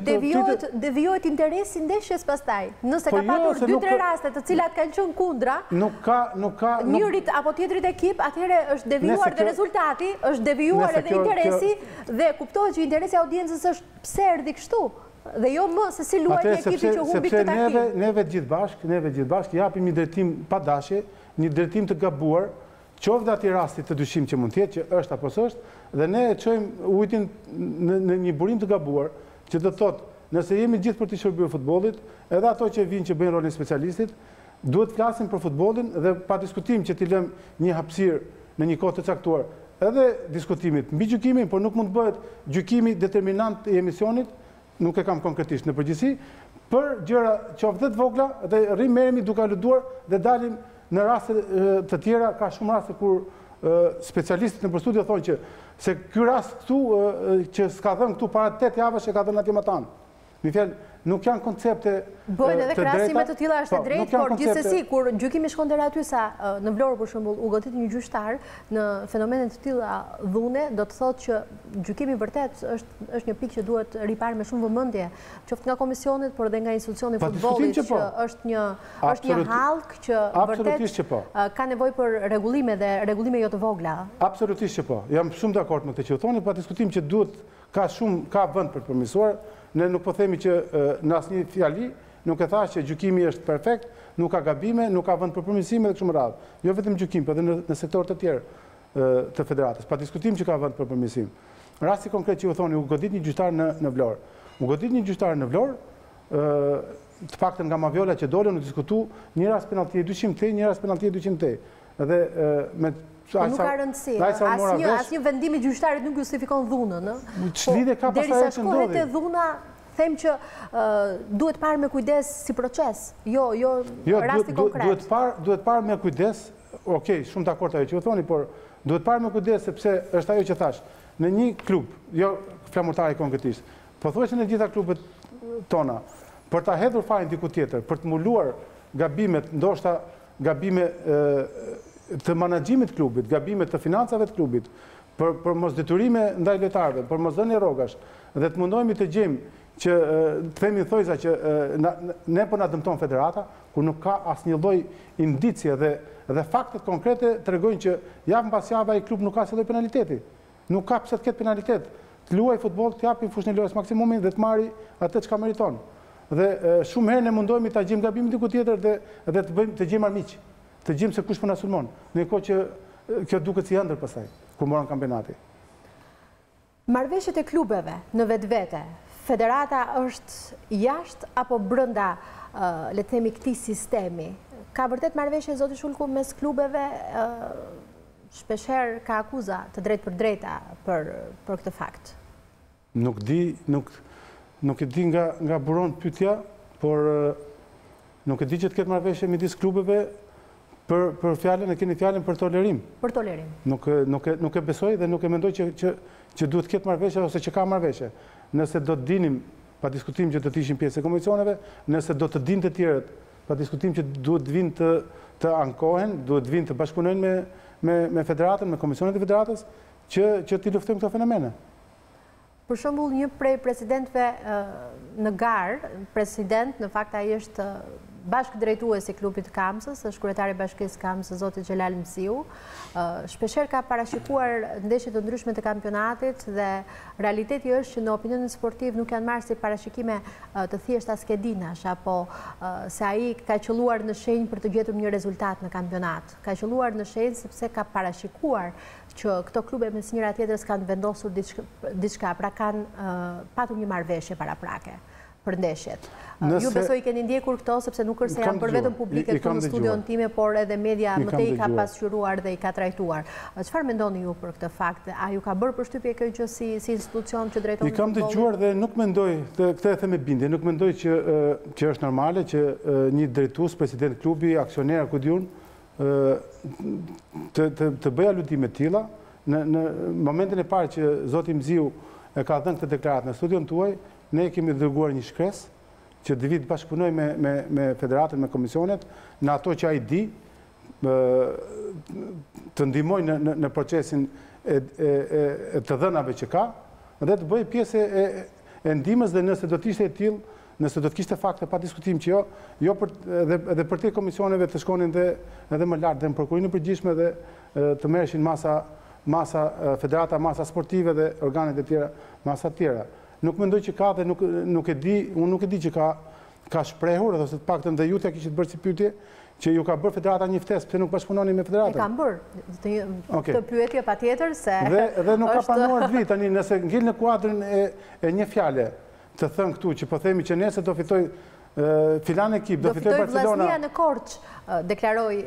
devijohet interesi ndeshjes pastaj. Nëse ka patur 2-3 raste të cilat kanë qenë kundra, nuk ka njërit apo tjetrit ekip, atëherë është devijuar dhe rezultati, është devijuar edhe interesi dhe kuptohet që interesi i audiencës është pse erdhi kështu. Dhe jo më se si luajti ekipi që humbi këtë takim. Neve gjithë bashkë japim një drejtim pa dashje, një drejtim të gabuar, qoftë ati rastit të dyshim që mund tjetë, që është apo s'është, dhe ne e qojmë ujtin në një burim të gabuar, që të thotë, nëse jemi gjithë për të shërbyer futbollit, edhe ato që vinë që bëjnë rolin specialistit, duhet flasin për futbollin dhe pa diskutim që t'i lëm një hapësirë në një kohë të caktuar, edhe diskutimit mbi gjykimin, por nuk mund të bëhet gjykimi determinant i emisionit, nuk e kam konkretisht në përgjithësi, për gjëra qoftë të vogla dhe merremi duke aluduar dhe dalim në raste të tjera, ka shumë raste kur specialistët në për studio thonë që se ky rast këtu që s'ka dhënë këtu para 8 javësh e ka dhënë atje më tanë. Mi fjalë, nuk janë koncepte të drejta. Bëjnë edhe krahasime të tilla është e drejtë, por gjithsesi kur gjykimi shkon deri aty sa në Vlorë për shembull u goditi një gjyqtar në fenomene të tilla dhune, do të thotë që gjykimi vërtet është një pikë që duhet riparë me shumë vëmendje, qoftë nga komisionet, por edhe nga institucioni i futbollit që është një hallk që vërtet ka nevojë për rregullime dhe rregullime jo të vogla. Absolutisht që po. Jam shumë dakord me këtë që thoni, pa diskutim që duhet ka vend për përmirësuar. Ne nuk po themi që në asnjë fjali nuk e thash që gjykimi është perfekt, nuk ka gabime, nuk ka vend për përmirësime dhe kështu me radhë. Jo vetëm gjykim, por edhe në sektorët e tjerë të federatës. Pa diskutim që ka vend për përmirësim. Rasti konkret që ju thoni, u godit një gjyqtar në Vlorë. U godit një gjyqtar në Vlorë, të paktën nga Maviola që dolën u diskutu një rast penallti 200 një rast penallti 200. Edhe me nuk ka rëndësi. Asnjë vendim i gjyqtarit nuk justifikon dhunën, Ç'lidhje ka pasaj që ndodhi? Derisa shkohet dhuna, them që duhet parë me kujdes si proces, jo rasti konkret. Duhet parë me kujdes, okej, shumë dakord ajo që ju thoni, por duhet parë me kujdes sepse është ajo që thash, në një klub, jo flamurtari konkretisht, pothuajse në gjitha klubet tona, për ta hedhur fajin diku tjetër, për të mbuluar gabimet, ndoshta gabime të menaxhimit të klubit, gabimet të financave të klubit, për mos detyrime ndaj lojtarëve, për mos dhënie rrogash, dhe të mundohemi të gjejmë që themi thojza që ne po na dëmton federata, kur nuk ka asnjë lloj indicie dhe faktet konkrete tregojnë që javë pas jave ai klub nuk ka asnjë lloj penaliteti. Nuk ka pse të ketë penalitet. Të luaj futboll, të japi fushën e lojës maksimumin dhe të marri atë çka meriton. Dhe shumë herë ne mundohemi ta gjejmë gabimin diku tjetër dhe të gjejmë armiq. Të gjejmë se kush po na sulmon. Ndërkohë që kjo duket si ëndër pastaj, kur morën kampionati. Marrëveshjet e klubeve në vetvete, federata është jashtë apo brenda, le të themi, këtij sistemi? Ka vërtet marrëveshje, zoti Shulku, mes klubeve? Shpeshherë ka akuza të drejtë për drejta për këtë fakt. Nuk e di nga buron pyetja, por nuk e di që të ketë marrëveshje midis klubeve për fjalën, e keni fjalën për tolerim. Për tolerim. Nuk e besoj dhe nuk e mendoj që duhet të ketë marrëveshje ose që ka marrëveshje. Nëse do të dinim, pa diskutim që do të ishin pjesë e komisioneve, nëse do të dinë të tjerët, pa diskutim që duhet të vinë të ankohen, duhet të vinë të bashkëpunojnë me federatën, me komisionet e federatës, që t'i luftojmë këto fenomene. Për shembull, një prej presidentëve në garë, president, në fakt ai është bashkë drejtues i klubit Kamsës, është kryetari i bashkisë Kamsës, zoti Xhelal Msiu, shpeshherë ka parashikuar ndeshje të ndryshme të kampionatit dhe realiteti është që në opinionin sportiv nuk janë marrë si parashikime të thjeshta skedinash, apo se ai ka qelluar në shenjë për të gjetur një rezultat në kampionat. Ka qelluar në shenjë sepse ka parashikuar që këto klube mes njëra tjetrës kanë vendosur diçka, pra kanë patur një marrëveshje paraprake për ndeshjet. Ju besoj keni ndjekur këto, sepse nuk është se janë për vetëm publike këtu në studion time, por edhe media më tej ka pasqyruar dhe i ka trajtuar. Çfarë mendoni ju për këtë fakt? A ju ka bërë përshtypje kjo gjë si institucion që drejton futbollin? I kam dëgjuar dhe nuk mendoj, këtë e them me bindje, nuk mendoj që është normale që një drejtues, president klubi, aksioner, ku diun, të bëj aludime të tilla. Në momentin e parë që zoti Mziu e ka dhënë këtë deklaratë në studion tuaj, ne kemi dërguar një shkresë që të vitë bashkëpunoj me federatën, me komisionet, në ato që ai di, të ndihmoj në procesin e të dhënave që ka, dhe të bëj pjesë e ndihmës, dhe nëse do të ishte e tillë, nëse do të kishte fakte pa diskutim që jo edhe për te komisioneve të shkonin edhe më lart dhe në prokurorinë e përgjithshme dhe të merreshin masa federata, masa sportive dhe organet e tjera, masa të tjera. Nuk mendoj që ka dhe unë nuk e di që ka shprehur, ose të paktën dhe jutja kishit bërë si pyetje, që ju ka bërë federata një ftesë, pse nuk bashkëpunoni me federatën? E kam bërë, këtë pyetje patjetër se dhe nuk ka planuar të vi, tani nëse ngel në kuadrin e një fjale, të thënë këtu që po themi që nesër do fitoj filan ekip, do fitoj Barcelona. Vllaznia në Korç, deklaroi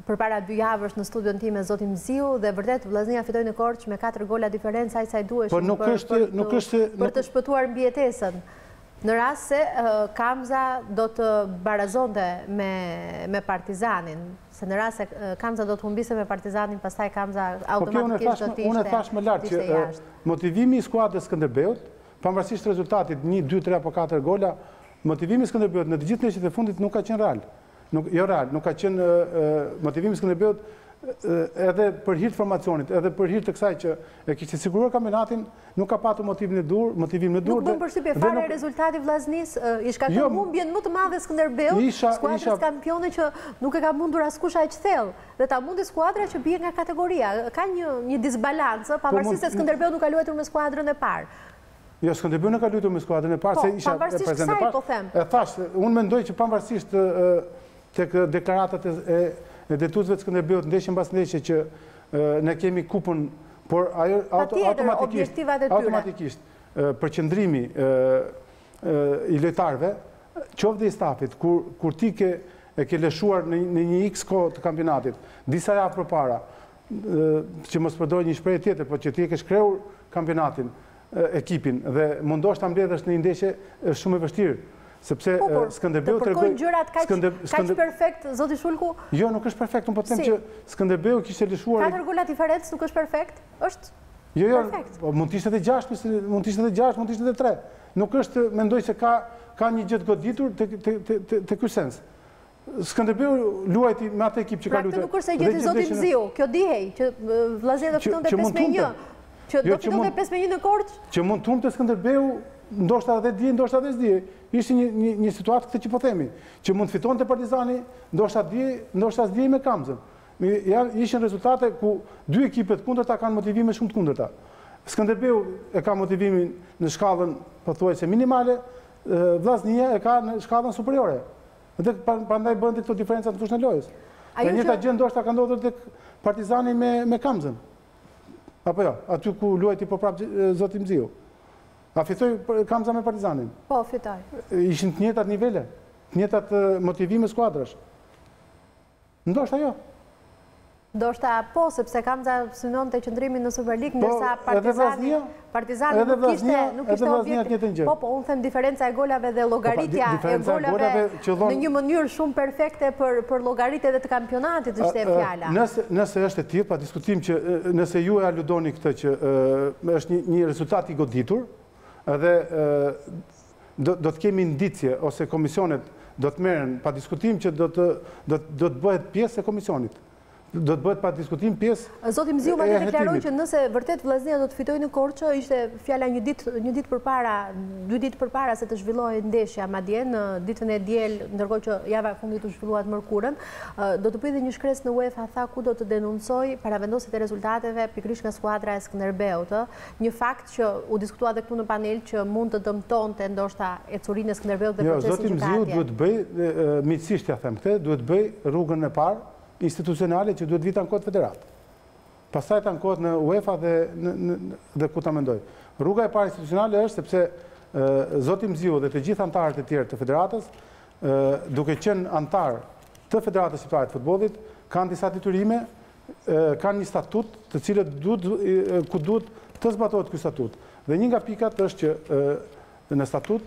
përpara 2 javësh në studion time zoti Mziu, dhe vërtet vllaznia fitoi në Korç me 4 gola diferencë, aq sa i duheshin për të shpëtuar mbijetesën. Në rast se Kamza do të barazonte me Partizanin, se në rast se Kamza do të humbiste me Partizanin, pastaj Kamza automatikisht do të ishte. Unë e thash më lart që motivimi i skuadrës Skënderbeut, pavarësisht rezultatit 1, 2, 3 apo 4 gola, motivimi i Skënderbeut në të gjithë ndeshjet e fundit nuk ka qenë real. Jo real, nuk ka qenë motivimi i Skënderbeut edhe për hir të formacionit, edhe për hir të kësaj që e kishte siguruar kampionatin, nuk ka patur motivimin e dur. Nuk bën përshtypje fare rezultati vllaznisë, i shkakton humbjen më të madhe Skënderbeut, skuadrës kampione që nuk e ka mundur askush aq thellë, dhe ta mundi skuadra që bie nga kategoria. Ka një disbalancë, pavarësisht se Skënderbeut nuk ka luajtur me skuadrën e parë. Jo, Skënderbeut nuk ka luajtur me skuadrën e parë, se isha prezant e parë. E thash, unë mendoj që pavarësisht tek deklaratat e detyruesve të Skënderbeut ndeshje mbas ndeshje që ne kemi kupën, por ajo automatikisht përqendrimi i lojtarëve, qoftë dhe i stafit, kur ti ke lëshuar në një X kohë të kampionatit, disa javë përpara, që mos përdor një shprehje tjetër, por që ti e ke shkrehur kampionatin, ekipin dhe mundosh ta mbledhësh në një ndeshje, është shumë e vështirë. Sepse Skënderbeu të përkojnë gjërat kaq perfekt, zoti Shulku? Jo, nuk është perfekt, unë po them që Skënderbeu kishte lëshuar 4 gola diferencë, nuk është perfekt? Është perfekt. Jo, mund të ishte edhe 6, mund të ishte edhe 6, mund të ishte edhe 3. Nuk është, mendoj se ka një gjë të goditur te ky sens. Skënderbeu luajti me atë ekip që ka luajtur. Pra këtë nuk është se gjeti zoti Mziu, kjo dihej që vllaznia do fitonte 5-1. Që do fitonte 5-1 në Korç? Që mund të humbte Skënderbeu, ndoshta edhe dje, ndoshta edhe s'dje. Ishte një situatë këtë që po themi, që mund të fitonte Partizani, ndoshta dje, ndoshta s'dje me Kamzën. Ishin rezultate ku dy ekipet kundërta kanë motivime shumë të kundërta. Skënderbeu e ka motivimin në shkallën pothuajse minimale, Vllaznia e ka në shkallën superiore. Dhe prandaj bën këto diferenca në fushën e lojës. E njëjta gjë ndoshta ka ndodhur tek Partizani me Kamzën. Apo jo, aty ku luajti po prap zoti Mziu. A fitoi Kamza me Partizanin? Po, fitoi. Ishin të njëjtat nivele, të njëjtat motivime skuadrash. Ndoshta jo. Ndoshta po, sepse Kamza synonte qëndrimin në Superligë, ndërsa Partizani nuk ishte objektiv. Po, unë them diferenca e golave dhe llogaritja e golave në një mënyrë shumë perfekte për llogaritet e të kampionatit është e fjala. Nëse është e tillë, pa diskutim që nëse ju e aludoni këtë që është një rezultat i goditur, edhe do të kemi indicje ose komisionet do të merren pa diskutim që do të bëhet pjesë e komisionit. Do të bëhet pa diskutim pjesë. Zoti Mziu ma deklaroi që nëse vërtet Vllaznia do të fitojë në Korçë, ishte fjala një ditë përpara, 2 ditë përpara se të zhvillohej ndeshja, madje në ditën e diel, ndërkohë që java e fundit u zhvillua të mërkurën, do të bëjë një shkresë në UEFA, tha ku do të denuncoj paravendosit e rezultateve pikërisht nga skuadra e Skënderbeut. Një fakt që u diskutua edhe këtu në panel që mund të dëmtonte ndoshta ecurinë e Skënderbeut dhe procesin gjykatje. Zoti Mziu duhet bëj, miqësisht ja them këtë, duhet bëj rrugën e parë institucionale që duhet vitë ankohet federat. Pastaj të ankohet në UEFA dhe ku ta mendoj. Rruga e parë institucionale është sepse zoti Mziu dhe të gjithë antarët e tjerë të federatës, duke qenë antar të Federatës Shqiptare të Futbollit, kanë disa detyrime, kanë një statut të cilët ku duhet të zbatohet ky statut. Dhe një nga pikat është që në statut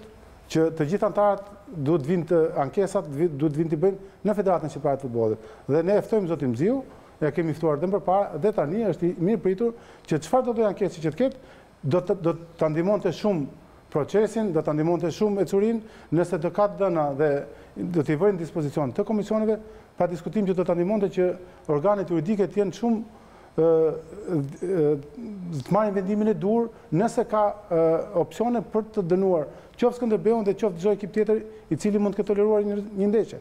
që të gjithë antarët duhet vinë të ankesat, duhet vinë të bëjnë në Federatën Shqiptare të Futbollit. Dhe ne e ftojmë zotin Mziu, ja kemi ftuar dhe më përpara, dhe tani është i mirë pritur që çfarë do të ankesë që të ketë, do të ndihmonte shumë procesin, do të ndihmonte shumë ecurinë, nëse të ka dëna dhe do t'i vënë në dispozicion të komisioneve, pa diskutim që do të ndihmonte që organet juridike të jenë shumë të marrin vendimin e dur nëse ka opsione për të dënuar qoftë Skënderbeun dhe qoftë çdo ekip tjetër i cili mund të ketë toleruar një ndeshje.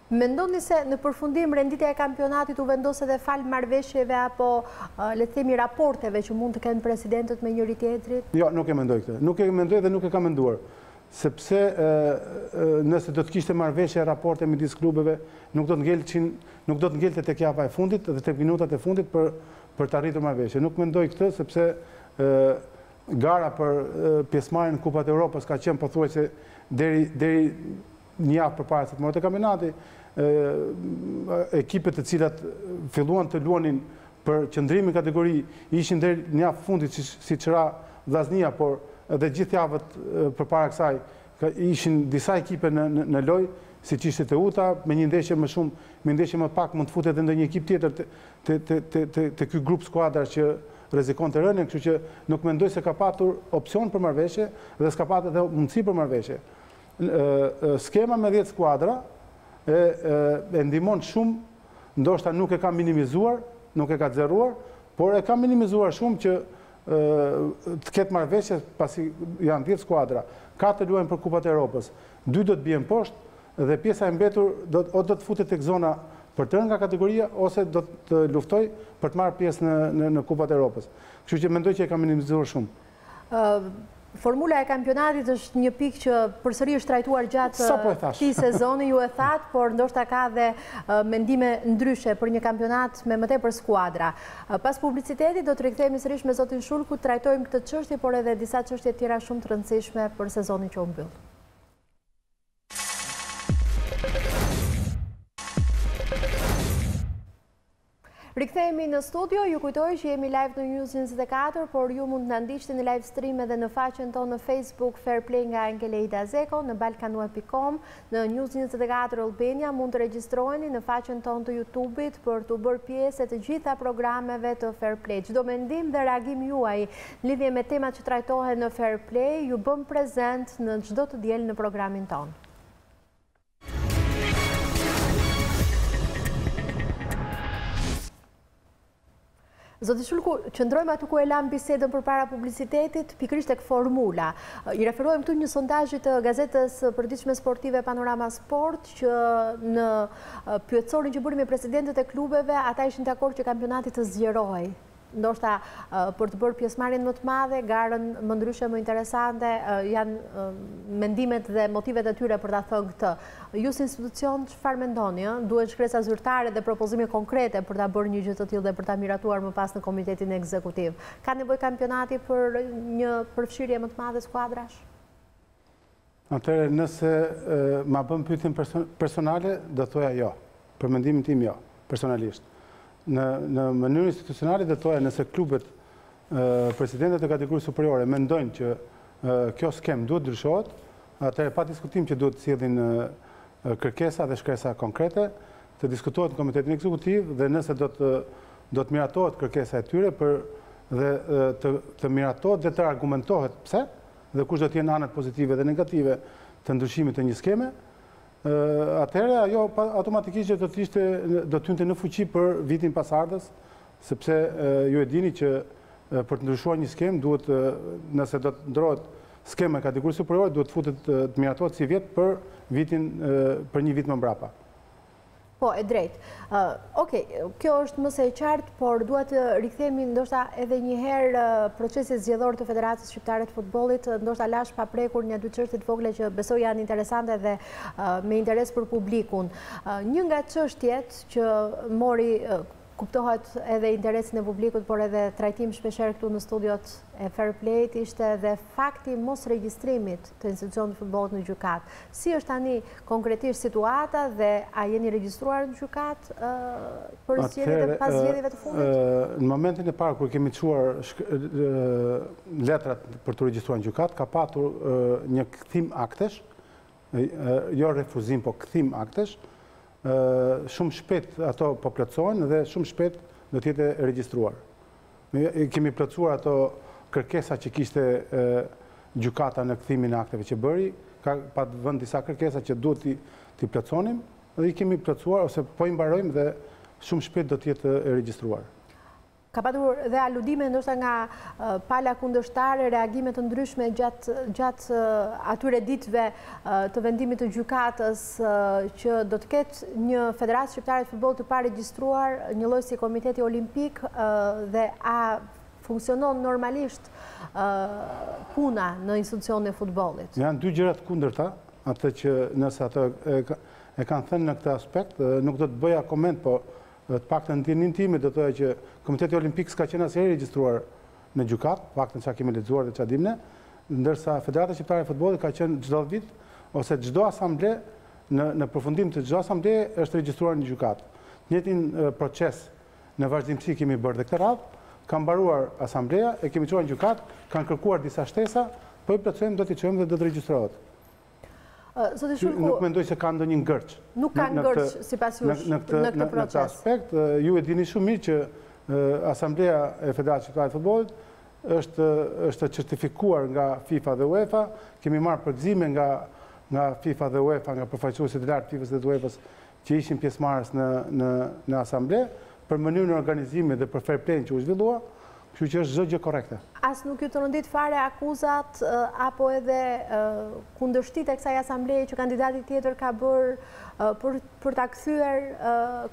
Mendoni se në përfundim renditja e kampionatit u vendos edhe fal marrëveshjeve apo le të themi raporteve që mund të kenë presidentët me njëri tjetrit? Jo, nuk e mendoj këtë. Nuk e mendoj dhe nuk e kam menduar. Sepse nëse do të kishte marrëveshje raporte midis klubeve, nuk do të ngelte tek java e fundit dhe tek minutat e fundit për të arritur marrëveshje. Nuk mendoj këtë sepse gara për pjesëmarrjen në Kupat e Evropës ka qenë pothuajse deri një javë përpara se të morte kampionati. Ekipet të cilat filluan të luanin për qëndrimin kategori ishin deri në javë fundit si çra Vllaznia, por edhe gjithë javët përpara kësaj ishin disa ekipe në lojë, siç ishte Teuta, me një ndeshje më shumë, me ndeshje më pak mund të futet edhe ndonjë ekip tjetër te ky grup skuadrash që rrezikon të rënien, kështu që nuk mendoj se ka patur opsion për marrëveshje dhe s'ka patur edhe mundësi për marrëveshje. Skema me 10 skuadra e ndihmon shumë, ndoshta nuk e ka minimizuar, nuk e ka xerruar, por e ka minimizuar shumë që të ketë marrëveshje pasi janë 10 skuadra, 4 luajnë për Kupat e Evropës, 2 do të bien poshtë dhe pjesa e mbetur do të futet tek zona për të rënë nga kategoria ose do të luftoj për të marrë pjesë në Kupat e Evropës. Kështu që mendoj që e ka minimizuar shumë. Formula e kampionatit është një pikë që përsëri është trajtuar gjatë këtij sezoni, ju e thatë, por ndoshta ka dhe mendime ndryshe për një kampionat me më tepër skuadra. Pas publicitetit do të rikthehemi sërish me zotin Shulku, trajtojmë këtë çështje, por edhe disa çështje tjera shumë të rëndësishme për sezonin që u mbyll. Rikthehemi në studio, ju kujtoj që jemi live në News24, por ju mund të na ndiqni në live stream edhe në faqen tonë në Facebook Fair Play nga Enkeleida Zeko, në balkanua.com, në News24 Albania, mund të regjistroheni në faqen tonë të YouTube-it për të bërë pjesë të gjitha programeve të Fair Play. Çdo mendim dhe reagim juaj në lidhje me temat që trajtohen në Fair Play, ju bëm prezent në çdo të diel në programin tonë. Zoti Shulku, qëndrojmë aty ku e lam bisedën përpara publicitetit, pikërisht tek formula. I referohem këtu një sondazhi të gazetës përditshme sportive Panorama Sport, që në pyetësorin që bëri me presidentët e klubeve, ata ishin dakord që kampionati të zgjerohej. Ndoshta për të bërë pjesëmarrjen më të madhe, garën më ndryshe më interesante, janë mendimet dhe motivet e tyre për ta thënë këtë. Ju si institucion çfarë mendoni? Duhet shkresa zyrtare dhe propozime konkrete për ta bërë një gjë të tillë dhe për ta miratuar më pas në komitetin ekzekutiv. Ka nevojë kampionati për një përfshirje më të madhe skuadrash? Atëherë, nëse ma bën pyetjen personale, do thoja jo. Për mendimin tim jo, personalisht. Në mënyrë institucionale dhe thoja nëse klubet, presidentët e kategorisë superiore mendojnë që kjo skem duhet ndryshohet, atëherë pa diskutim që duhet sjellin kërkesa dhe shkresa konkrete, të diskutohet në komitetin ekzekutiv dhe nëse do të miratohet kërkesa e tyre dhe të miratohet dhe të argumentohet pse dhe kush do të jenë anët pozitive dhe negative të ndryshimit të një skeme, atëherë ajo automatikisht do të hynte në fuqi për vitin pasardhës, sepse ju e dini që për të ndryshuar një skem duhet, nëse do të ndrohet skema e kategorisë superiore, duhet futet të miratohet si vjet për një vit më mbrapa. Po, e drejtë. Okej, kjo është më se e qartë, por duhet të rikthehemi ndoshta edhe një herë procesit zgjedhor të Federatës Shqiptare të Futbollit, ndoshta lash pa prekur një dy çështje të vogla që besoj janë interesante dhe me interes për publikun. Një nga çështjet që mori kuptohet edhe interesin e publikut, por edhe trajtim shpeshherë këtu në studiot e Fair Play-t ishte edhe fakti mos regjistrimit të institucionit të futbollit në gjykat. Si është tani konkretisht situata dhe a jeni regjistruar në gjykat për zgjedhjet e pas zgjedhjeve të fundit? Në momentin e parë kur kemi çuar letrat për të regjistruar në gjykat, ka patur një kthim aktesh, jo refuzim, po kthim aktesh. Shumë shpejt ato po plotësohen dhe shumë shpejt do të jetë regjistruar. Ne kemi plotësuar ato kërkesa që kishte gjykata në kthimin e akteve që bëri, ka pa vënë disa kërkesa që duhet t'i plotësonim dhe i kemi plotësuar ose po i mbarojmë dhe shumë shpejt do të jetë regjistruar. Ka patur dhe aludime ndoshta nga pala kundërshtare, reagime të ndryshme gjatë atyre ditëve të vendimit të gjykatës që do të ketë një Federatë Shqiptare të Futbollit të paregjistruar, një lloj si Komiteti Olimpik, dhe a funksionon normalisht puna në institucionin e futbollit? Janë dy gjëra të kundërta, atë që nëse ato e kanë thënë në këtë aspekt, nuk do të bëja koment, po të paktën në ndjenjën time do të thoya që Komiteti Olimpik s'ka qenë asnjëherë regjistruar në gjykat, paktën çka kemi lexuar dhe çka dim ne, ndërsa Federata Shqiptare e Futbollit ka qenë çdo vit ose çdo asamblee në përfundim të çdo asamblee është regjistruar në gjykat. Në njëjtin proces në vazhdimsi kemi bërë dhe këtë radhë, ka mbaruar asambleja, e kemi çuar në gjykat, kanë kërkuar disa shtesa, po i plotësojmë, do t'i çojmë dhe do të regjistrohet. Nuk mendoj se ka ndonjë ngërç. Nuk ka ngërç sipas jush në këtë proces. Në këtë aspekt, ju e dini shumë mirë që Asambleja e Federatës Shqiptare të Futbollit është certifikuar nga FIFA dhe UEFA, kemi marrë përgëzime nga FIFA dhe UEFA, nga përfaqësuesit e lartë FIFA-s dhe UEFA-s që ishin pjesëmarrës në Asamble, për mënyrën e organizimit dhe për fair play që u zhvillua, kështu që është çdo gjë korrekte. As nuk ju të rëndit fare akuzat apo edhe kundërshtit e kësaj asambleje që kandidati tjetër ka bërë për ta kthyer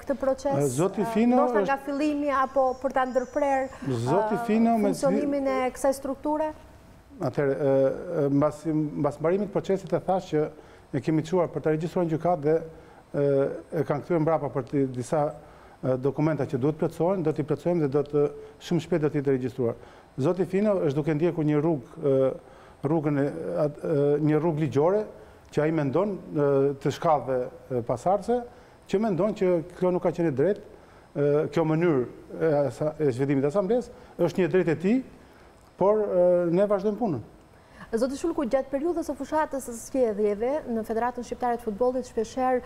këtë proces, ndoshta nga fillimi apo për ta ndërprer funksionimin e kësaj strukture? Atëherë, mbas mbarimit të procesit e thash që e kemi çuar për ta regjistruar në gjykat dhe e kanë kthyer mbrapa për disa dokumenta që duhet plotësohen, do t'i plotësojmë dhe shumë shpejt do t'i jetë regjistruar. Zoti Fino është duke ndjekur një rrugë ligjore që ai mendon të shkallëve pasardhëse, që mendon që kjo nuk ka qenë drejt, kjo mënyrë e zhvillimit të asamblesë është një drejtë e tij, por ne vazhdojmë punën. Zoti Shulku, gjatë periudhës së fushatës së zgjedhjeve në Federatën Shqiptare të Futbollit, shpeshherë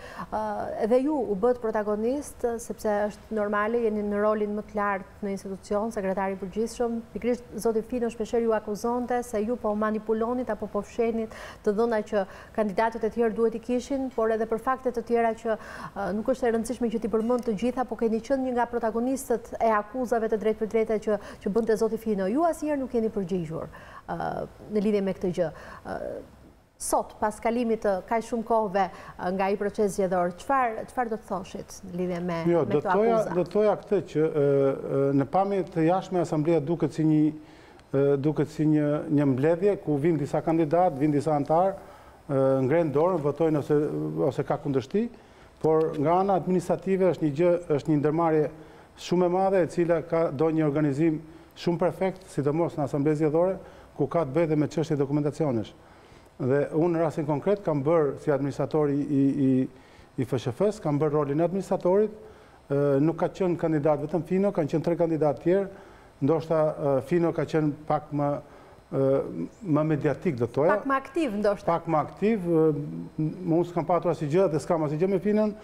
edhe ju u bët protagonist, sepse është normale, jeni në rolin më të lartë në institucion, sekretari i përgjithshëm. Pikërisht zoti Fino shpeshherë ju akuzonte se ju po manipulonit apo po fshenit të dhëna që kandidatët e tjerë duhet i kishin, por edhe për fakte të tjera që nuk është e rëndësishme që t'i përmend të gjitha, po keni qenë një nga protagonistët e akuzave të drejtpërdrejta që bënte zoti Fino. Ju asnjëherë nuk jeni përgjigjur në lidhje me këtë gjë. Sot, pas kalimit të kaq shumë kohëve nga ai proces zgjedhor, çfarë do të thoshit në lidhje me këto akuza? Do të thoja këtë që në pamje të jashtme asamblea duket si një mbledhje ku vinë disa kandidat, vinë disa antar, ngrenë dorën, votojnë ose ka kundërshti, por nga ana administrative është një ndërmarrje shumë e madhe e cila do një organizim shumë perfekt, sidomos në asamblea zgjedhore, ku ka të bëjë dhe me çështje dokumentacionesh. Dhe unë në rastin konkret kam bërë si administrator i FSHF-s, kam bërë rolin e administratorit, nuk ka qenë kandidat vetëm Fino, kanë qenë 3 kandidat tjerë, ndoshta Fino ka qenë pak më mediatik, do toja. Pak më aktiv, ndoshta. Pak më aktiv, unë s'kam patur asnjë gjë dhe s'kam asnjë gjë me Finon,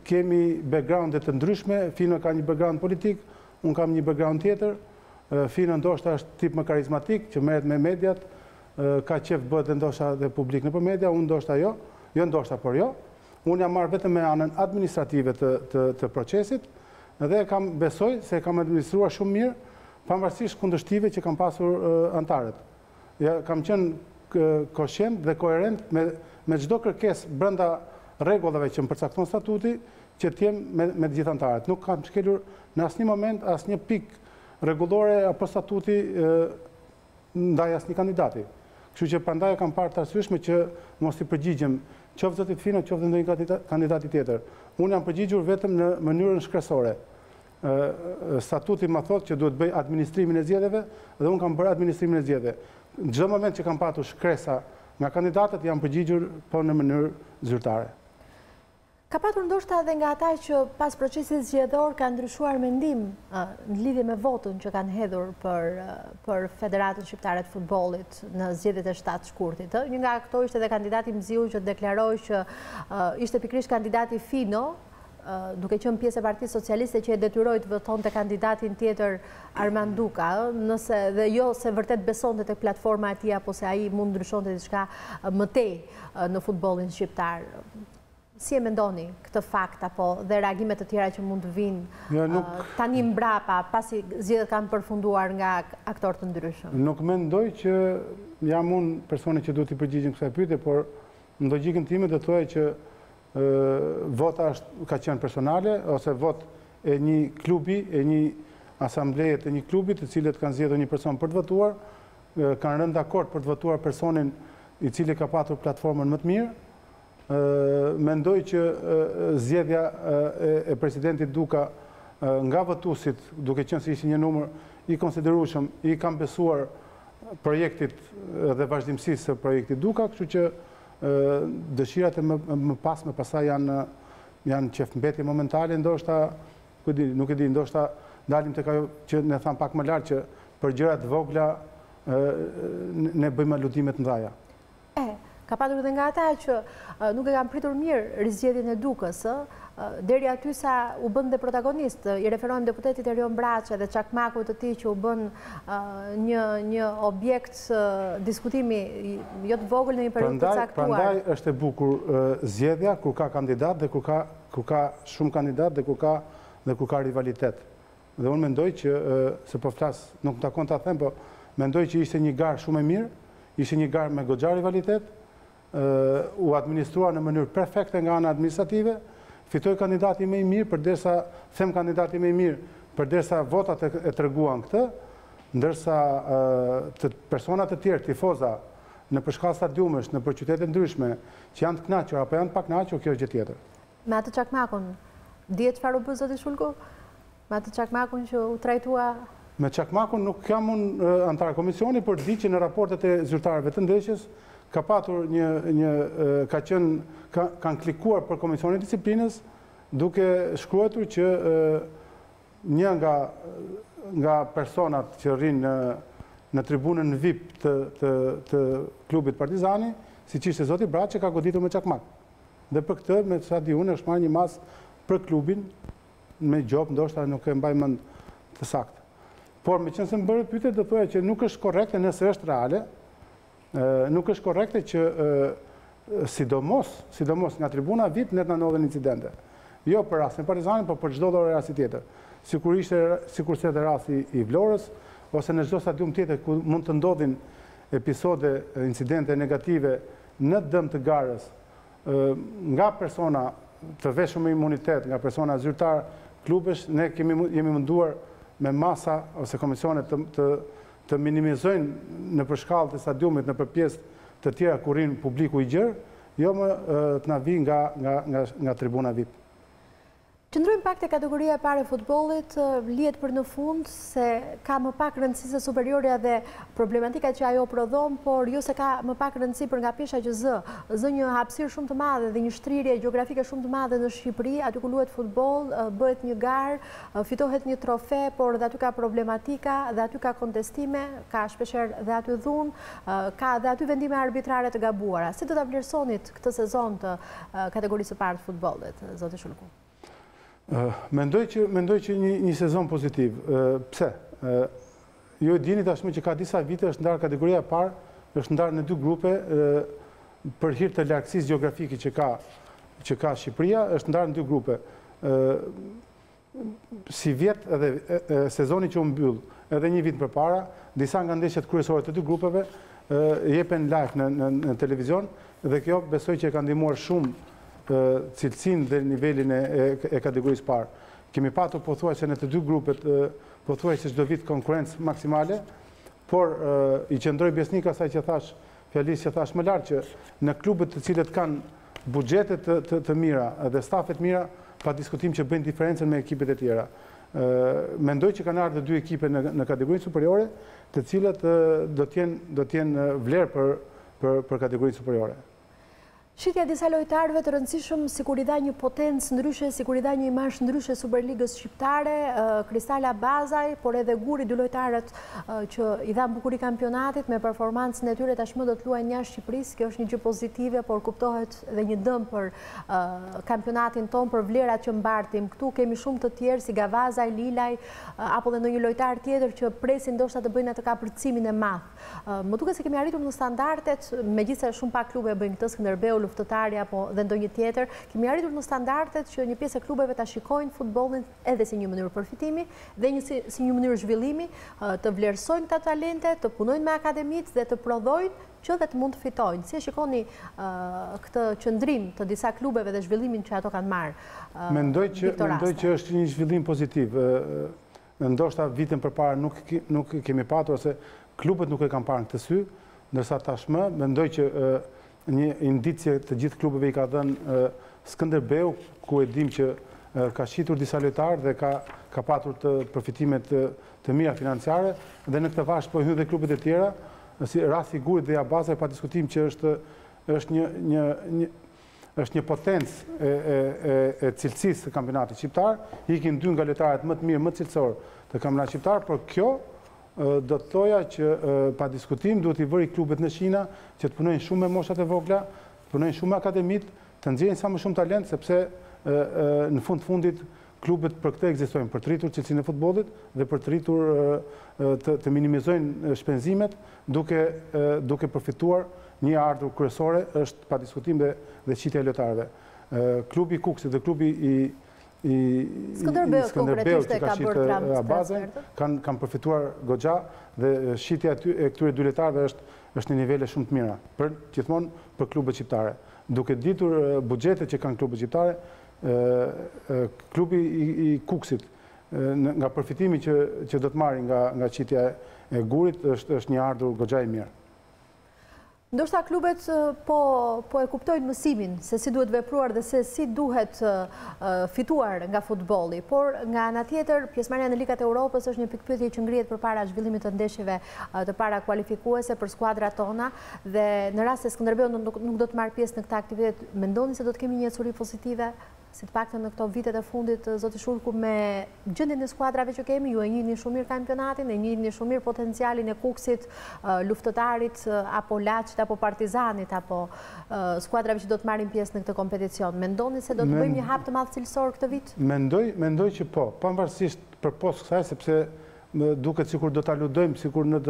kemi backgroundet të ndryshme, Fino ka një background politik, unë kam një background tjetër, Fino ndoshta është tip më karizmatik, që merret me mediat, ka qef bëhet ndoshta dhe publik në për media, unë ndoshta jo ndoshta, por jo. Unë jam marrë vetëm me anën administrative të procesit, dhe besoj se kam administruar shumë mirë, pavarësisht kundërshtive që kam pasur antarët. Kam qenë koshient dhe koherent me çdo kërkesë brenda rregullave që më përcakton statuti, që t'jem me të gjithë antarët. Nuk kam shkelur në asnjë moment asnjë pikë rregullore apo statuti ndaj asnjë kandidati. Kështu që prandaj kam parë të arsyeshme që mos i përgjigjem qoftë zotit Fino, qoftë ndonjë kandidati tjetër. Unë jam përgjigjur vetëm në mënyrën shkresore. Statuti më thotë që duhet bëj administrimin e zgjedhjeve dhe unë kam bërë administrimin e zgjedhjeve. Në çdo moment që kam patur shkresa nga kandidatët, jam përgjigjur po në mënyrë zyrtare. Ka patur ndoshta edhe nga ata që pas procesit zgjedhor kanë ndryshuar mendim në lidhje me votën që kanë hedhur për Federatën Shqiptare të Futbollit në zgjedhjet e 7 shkurtit. Një nga këto ishte edhe kandidati Mziu që deklaroi që ishte pikërisht kandidati Fino, duke qenë pjesë e Partisë Socialiste që e detyroi të votonte kandidatin tjetër Armand Duka, nëse dhe jo se vërtet besonte tek platforma e tij apo se ai mund ndryshonte diçka më tej në futbollin shqiptar. Si e mendoni këtë fakt apo dhe reagimet të tjera që mund të vinë tani mbrapa pasi zgjedhjet kanë përfunduar nga aktorë të ndryshëm? Nuk mendoj që jam unë personi që duhet i përgjigjem kësaj pyetje, por në logjikën time do të thojë që vota ka qenë personale ose vot e një klubi, e një asambleje të një klubi, të cilët kanë zgjedhur një person për të votuar, kanë rënë dakord për të votuar personin i cili ka patur platformën më të mirë. Mendoj që zgjedhja e presidentit Duka nga votuesit, duke qenë se ishte një numër i konsiderueshëm, i kam besuar projektit dhe vazhdimësisë së projektit Duka, kështu që dëshirat e më pasaj janë qefmbetje momentale, ndoshta, nuk e di, ndoshta dalim tek ajo që ne tham pak më lart që për gjërat vogla ne bëjmë aludimet mëdha. Ka patur dhe nga ata që nuk e kanë pritur mirë rizgjedhjen e Dukës, deri aty sa u bën dhe protagonist. I referojmë deputetit Erion Braçe dhe çakmakut të tij që u bën një objekt diskutimi jo të vogël në një periudhë të caktuar. Prandaj është e bukur zgjedhja kur ka kandidat dhe kur ka shumë kandidat dhe kur ka rivalitet. Dhe unë mendoj që se po flas, nuk më takon ta them, po mendoj që ishte një garë shumë e mirë, ishte një garë me goxha rivalitet. U administruar në mënyrë perfekte nga ana administrative, fitoi kandidati më i mirë, përderisa them kandidati më i mirë, përderisa votat e treguan këtë, ndërsa persona të tjerë, tifoza, në përshkallë stadiumesh, në për qytete ndryshme, që janë të kënaqur apo janë pak kënaqur, kjo është gjë tjetër. Me atë çakmakun, dihet çfarë u bë zoti Shulku? Me atë çakmakun që u trajtua? Me çakmakun nuk jam unë antar komisioni, por di që në raportet e zyrtarëve të ndeshjes ka patur kanë klikuar për Komisionin e Disiplinës, duke shkruar që një nga personat që rrinë në tribunën VIP të klubit Partizani, si që ishte zoti Braç që ka goditur me çakmak. Dhe për këtë, me sa di unë, është marrë një mas për klubin, me gjopë, ndoshta nuk e mbaj mend të saktë. Por me qenë se më bërë pyetje, do thoya që nuk është korrekte nëse është reale, nuk është korrekte që sidomos nga tribuna VIP ne të ndodhen incidente. Jo për rastin Partizanin, por për çdo lloj rasti tjetër. Sikurse edhe rasti i Vlorës, ose në çdo stadium tjetër ku mund të ndodhin episode, incidente negative në dëm të garës, nga persona të veshur me imunitet, nga persona zyrtar klubesh, ne jemi munduar me masa ose komisionet të minimizojnë në përshkallët e stadiumit në përpjesë të tjera ku rrin publiku i gjerë, jo më të na vi nga tribuna VIP. Qëndrojmë pak te kategoria e parë e futbollit, lihet për në fund se ka më pak rëndësi se superiorja dhe problematika që ajo prodhon, por jo se ka më pak rëndësi për nga pesha që zë një hapësirë shumë të madhe dhe një shtrirje gjeografike shumë të madhe në Shqipëri, aty ku luhet futboll, bëhet një garë, fitohet një trofe, por dhe aty ka problematika, dhe aty ka kontestime, ka shpeshherë dhe aty dhunë, ka dhe aty vendime arbitrare të gabuara. Si do ta vlerësonit këtë sezon të kategorisë së parë të futbollit, zoti Shulku? Mendoj që një sezon pozitiv. Pse? Jo e dini tashmë që ka disa vite është ndarë kategoria e parë, është ndarë në dy grupe për hir të largësisë gjeografike që ka Shqipëria, është ndarë në dy grupe. Si vjet edhe sezoni që u mbyll, edhe një vit përpara, disa nga ndeshjet kryesore të dy grupeve jepen live në televizion dhe kjo besoj që e ka ndihmuar shumë cilësinë dhe nivelin e kategorisë parë. Kemi patur pothuajse në të dy grupet pothuajse çdo vit konkurrencë maksimale, por i qëndroj besnik asaj që thash, fjalisë që thash më lart që në klubet të cilët kanë buxhete të mira dhe stafe të mira, pa diskutim që bëjnë diferencën me ekipet e tjera. Mendoj që kanë ardhur dy ekipe në kategorinë superiore, të cilat do të jenë vlerë për kategorinë superiore. Shitja disa lojtarëve të rëndësishëm, sikur i dha një potencë ndryshe, sikur i dha një imazh ndryshe Superligës shqiptare, Kristala Bazaj, por edhe Guri, dy lojtarët që i dha bukuri kampionatit me performancën e tyre tashmë do të luajnë jashtë Shqipërisë. Kjo është një gjë pozitive, por kuptohet edhe një dëm për kampionatin ton, për vlerat që mbartim. Këtu kemi shumë të tjerë si Gavazaj, Lilaj, apo dhe ndonjë lojtar tjetër që presin ndoshta të bëjnë atë kapërcimin e madh. Më duket se kemi arritur në standardet, megjithëse shumë pak klube bëjnë këtë, Skënderbeu, luftëtari apo dhe ndonjë tjetër, kemi arritur në standardet që një pjesë e klubeve ta shikojnë futbollin edhe si një mënyrë përfitimi dhe si një mënyrë zhvillimi, të vlerësojnë këta talente, të punojnë me akademitë dhe të prodhojnë që dhe të mund të fitojnë. Si e shikoni këtë qëndrim të disa klubeve dhe zhvillimin që ato kanë marrë? Mendoj që është një zhvillim pozitiv. Ndoshta vitin përpara nuk kemi patur ose klubet nuk e kanë parë këtë sy, ndërsa tashmë mendoj që një indicje të gjithë klubeve i ka dhënë Skënderbeu, ku e dim që ka shitur disa lojtarë dhe ka patur të përfitimet të mira financiare, dhe në këtë vash po hyn dhe klubet e tjera, si rasti Gurit dhe Abazaj, pa diskutim që është një potencë e cilësisë të kampionatit shqiptar, ikin dy nga lojtarët më të mirë, më cilësor të kampionatit shqiptar, por kjo do të thoja që pa diskutim duhet i vëri klubet në Shina që të punojnë shumë me moshat e vogla, të punojnë shumë me akademit, të nxjerrin sa më shumë talent, sepse në fundit klubet për këtë ekzistojnë, për të rritur cilësinë e futbollit dhe për të rritur të minimizojnë shpenzimet duke përfituar një ardhur kryesore, është pa diskutim dhe qitja e lojtarëve. Klubi Kuksit dhe klubi i Skënderbeu që ka shitë Abazaj, kanë përfituar goxha dhe shitja e këtyre dy lojtarëve është në nivele shumë të mira, gjithmonë për klubet shqiptare. Duke ditur buxhetet që kanë klubet shqiptare, klubi i Kuksit, nga përfitimi që do të marri nga qitja e Gurit, është një ardhur goxha i mirë. Ndoshta klubet po e kuptojnë mësimin se si duhet vepruar dhe se si duhet fituar nga futbolli, por nga ana tjetër pjesëmarrja në ligat e Europës është një pikpyetje që ngrihet përpara zhvillimit të ndeshjeve të para kualifikuese për skuadrat tona, dhe në rast se Skënderbeu nuk do të marrë pjesë në këtë aktivitet, mendoni se do të kemi një ecuri pozitive si të paktën në këto vitet e fundit, zoti Shurku, me gjendjen e skuadrave që kemi, ju e njihni shumë mirë kampionatin, e njihni shumë mirë potencialin e Kuksit, luftëtarit, apo Laçit, apo Partizanit, apo skuadrave që do të marrin pjesë në këtë kompeticion. Mendoni se do të bëjmë një hap të madh cilësor këtë vit? Mendoj që po, pavarësisht përpos kësaj, sepse duket sikur do ta ludojmë, sikur në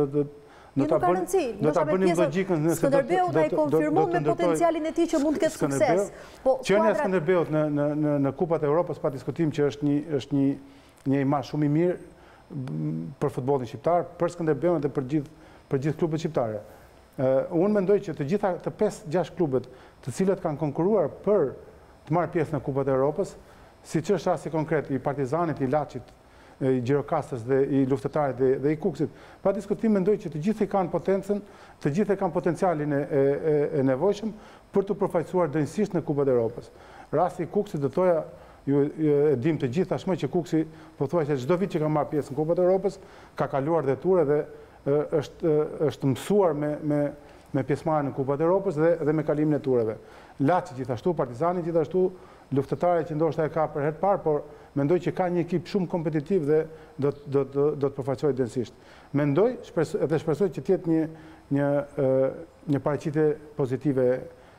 do ta bënim logjikën nëse Skënderbeu do i konfirmon me potencialin e tij që mund të ketë sukses. Po qenia e Skënderbeut në Kupat e Evropës pa diskutim që është një imazh shumë i mirë për futbollin shqiptar, për Skënderbeun dhe për gjithë klubet shqiptare. Unë mendoj që të gjitha të 5-6 klubet të cilët kanë konkuruar për të marrë pjesë në Kupat e Evropës, siç është rasti konkret i Partizanit, i Laçit, i Gjirokastës dhe i luftëtarit dhe i Kuksit. Pa diskutim mendoj që të gjithë kanë potencën, të gjithë kanë potencialin e nevojshëm për të përfaqësuar drejtësisht në Kupën e Evropës. Rasti i Kuksit do thoja, ju e dim të gjithë tashmë që Kuksi pothuajse çdo vit që ka marrë pjesë në Kupën e Evropës, ka kaluar dhe ture dhe është mësuar me pjesëmarrjen në Kupën e Evropës dhe me kalimin e tureve. Laçi gjithashtu, Partizani gjithashtu, luftëtari që ndoshta e ka për herë të parë, por mendoj që ka një ekip shumë kompetitiv dhe do të përfaqësojë drejtësisht. Mendoj dhe shpresoj që të jetë një paraqitje pozitive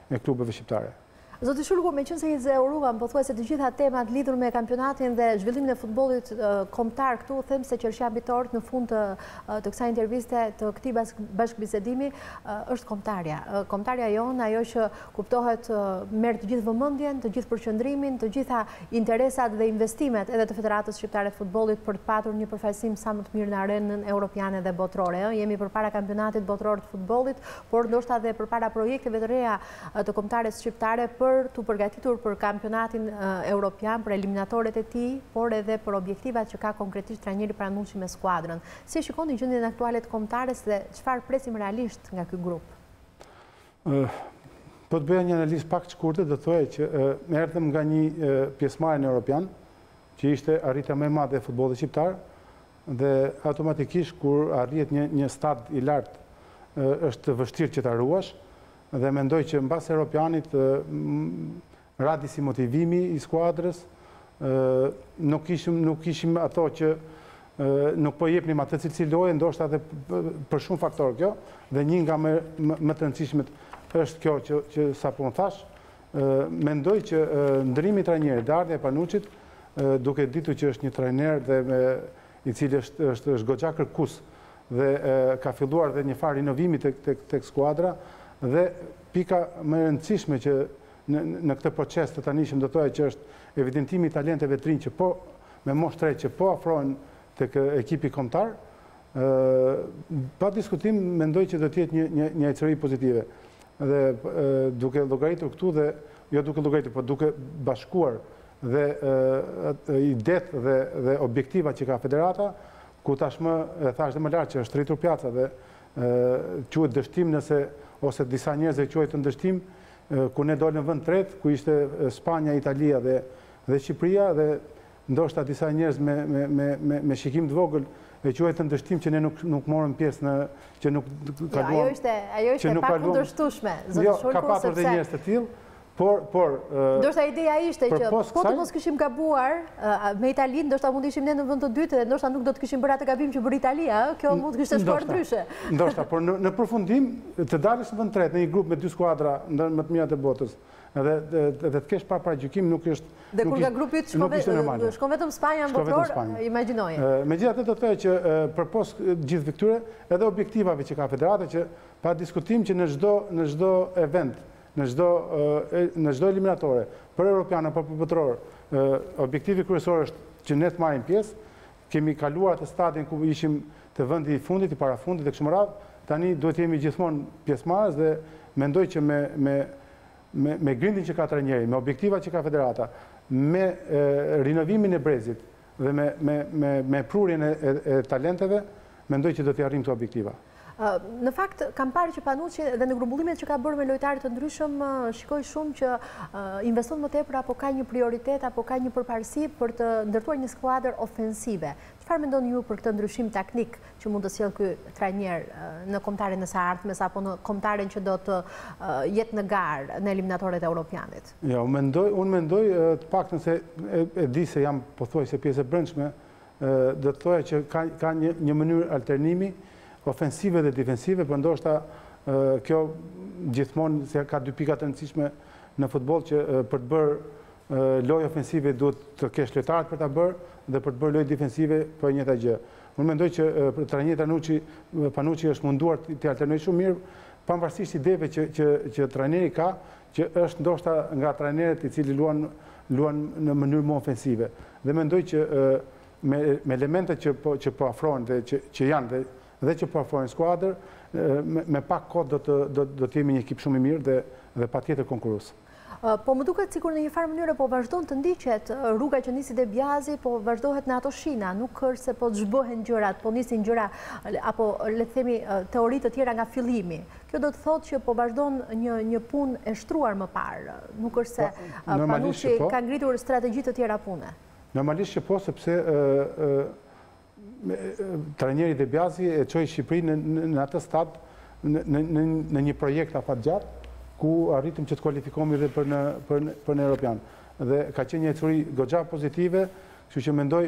e klubeve shqiptare. Zoti Shurku, meqense i zëuruam pothuajse të gjitha temat lidhur me kampionatin dhe zhvillimin e futbollit kombëtar këtu, them se qershia mbitore në fund të kësaj interviste, të këtij bashkëbisedimi, është kombëtarja. Kombëtarja jonë, ajo që kuptohet merr të gjithë vëmendjen, të gjithë përqendrimin, të gjitha interesat dhe investimet edhe të Federatës Shqiptare të Futbollit për të patur një përfaqësim sa më të mirë në arenën europiane dhe botërore. Jemi përpara kampionatit botror të futbollit, por ndoshta edhe përpara projekteve të reja të kombëtares shqiptare për të përgatitur për kampionatin europian, për eliminatoret e tij, por edhe për objektivat që ka konkretisht trajneri pranueshëm me skuadrën. Si shikoni gjendjen aktuale të kombëtares dhe çfarë presim realisht nga ky grup? Po të bëja një analizë pak të shkurtër, do thoya që erdhëm nga një pjesëmarrje europian, që ishte arritja më e madhe e futbollit shqiptar, dhe automatikisht kur arrihet një stad i lartë është vështirë që ta ruash. Dhe mendoj që mbas Europianit ra disi motivimi i skuadrës, nuk kishim ato që nuk po jepnim atë cilësi loje, ndoshta edhe për shumë faktorë kjo, dhe një nga më të rëndësishmet është kjo që sapo unë thash. Mendoj që ndrimi i trajnerit, ardha e Panuçit, duke ditur që është një trajner i cili është goxha kërkues dhe ka filluar dhe një farë inovimi tek skuadra. Dhe pika më e rëndësishme që në këtë proces të tanishëm do thoya që është evidentimi i talenteve të rinj që po me moshë të re që po afrohen tek ekipi kombëtar, pa diskutim mendoj që do të jetë një ecëri pozitive. Dhe duke llogaritur këtu dhe jo duke llogaritur, por duke bashkuar dhe idetë dhe objektivat që ka federata, ku tashmë e thash dhe më lart që është rritur pjaca dhe quhet dështim ose disa njerëz e quajnë ndështim, ku ne dolëm vend tret, ku ishte Spanja, Italia dhe Shqipëria, dhe ndoshta disa njerëz me shikim të vogël e quajnë ndështim që ne nuk morëm pjesë në që nuk kaluam. Ajo ishte pak kundërshtueshme, zoti Shurku, ka pasur dhe njerëz të tillë. Por ndoshta ideja ishte që po të mos kishim gabuar me Italinë, ndoshta mund ishim ne në vend të dytë dhe ndoshta nuk do të kishim bërë atë gabim që bëri Italia, kjo mund të kishte shkuar ndryshe. Ndoshta, por në përfundim të dalësh në vend tretë në një grup me 2 skuadra më të mira të botës, edhe të kesh pa paragjykim nuk është. Dhe kur nga grupi yt shkon vetëm Spanja në botror, imagjinoje. Megjithatë do të thoya që përpos gjithë këtyre edhe objektivave që ka federata, që pa diskutim që në çdo event, në çdo eliminatore, për europian apo për botror, objektivi kryesor është që ne të marrim pjesë. Kemi kaluar atë stadin ku ishim të vendi i fundit, i parafundit e kështu me radhë. Tani duhet jemi gjithmonë pjesëmarrës dhe mendoj që me grindin që ka trajneri, me objektivat që ka federata, me rinovimin e brezit dhe me prurjen e talenteve, mendoj që do t'i arrijmë këto objektiva. Në fakt, kam parë që Panucci dhe në grumbullimet që ka bërë me lojtarë të ndryshëm, shikoj shumë që investon më tepër apo ka një prioritet apo ka një përparësi për të ndërtuar një skuadër ofensive. Çfarë mendoni ju për këtë ndryshim taktik që mund të sjellë ky trajner në kombëtaren e së ardhmes apo në kombëtaren që do të jetë në garë në eliminatorët e Europianit? Ja, unë mendoj të paktën se e di se jam pothuajse pjesë e brendshme, do të thoya që ka një mënyrë alternimi ofensive dhe defensive, për ndoshta kjo gjithmonë se ka dy pika të rëndësishme në futboll që për të bërë lojë ofensive duhet të kesh lojtarë për ta bërë dhe për të bërë lojë defensive po e njëjta gjë. Unë mendoj që trajneri Panucci është munduar të alternojë shumë mirë, pavarësisht ideve që trajneri ka, që është ndoshta nga trajnerët i cili luan në mënyrë më ofensive. Dhe mendoj që me elementet që po afrohen dhe që janë dhe që po afrohen skuadër, me pak kohë do të jemi një ekip shumë i mirë dhe patjetër konkurrues. Po më duket sikur në një farë mënyrë po vazhdon të ndiqet rruga që nisi te Bjazi, po vazhdohet në ato shina, nuk është se po zhbohen gjërat, po nisin gjëra apo le të themi teori të tjera nga fillimi. Kjo do të thotë që po vazhdon një punë e shtruar më parë, nuk është se Panucci ka ngritur strategji të tjera pune. Normalisht që po, sepse trajneri De Bjazi e çoi Shqipërinë në atë stad në një projekt afatgjatë ku arritëm që të kualifikohemi edhe për në Europian. Dhe ka qenë një ecuri goxha pozitive, kështu që mendoj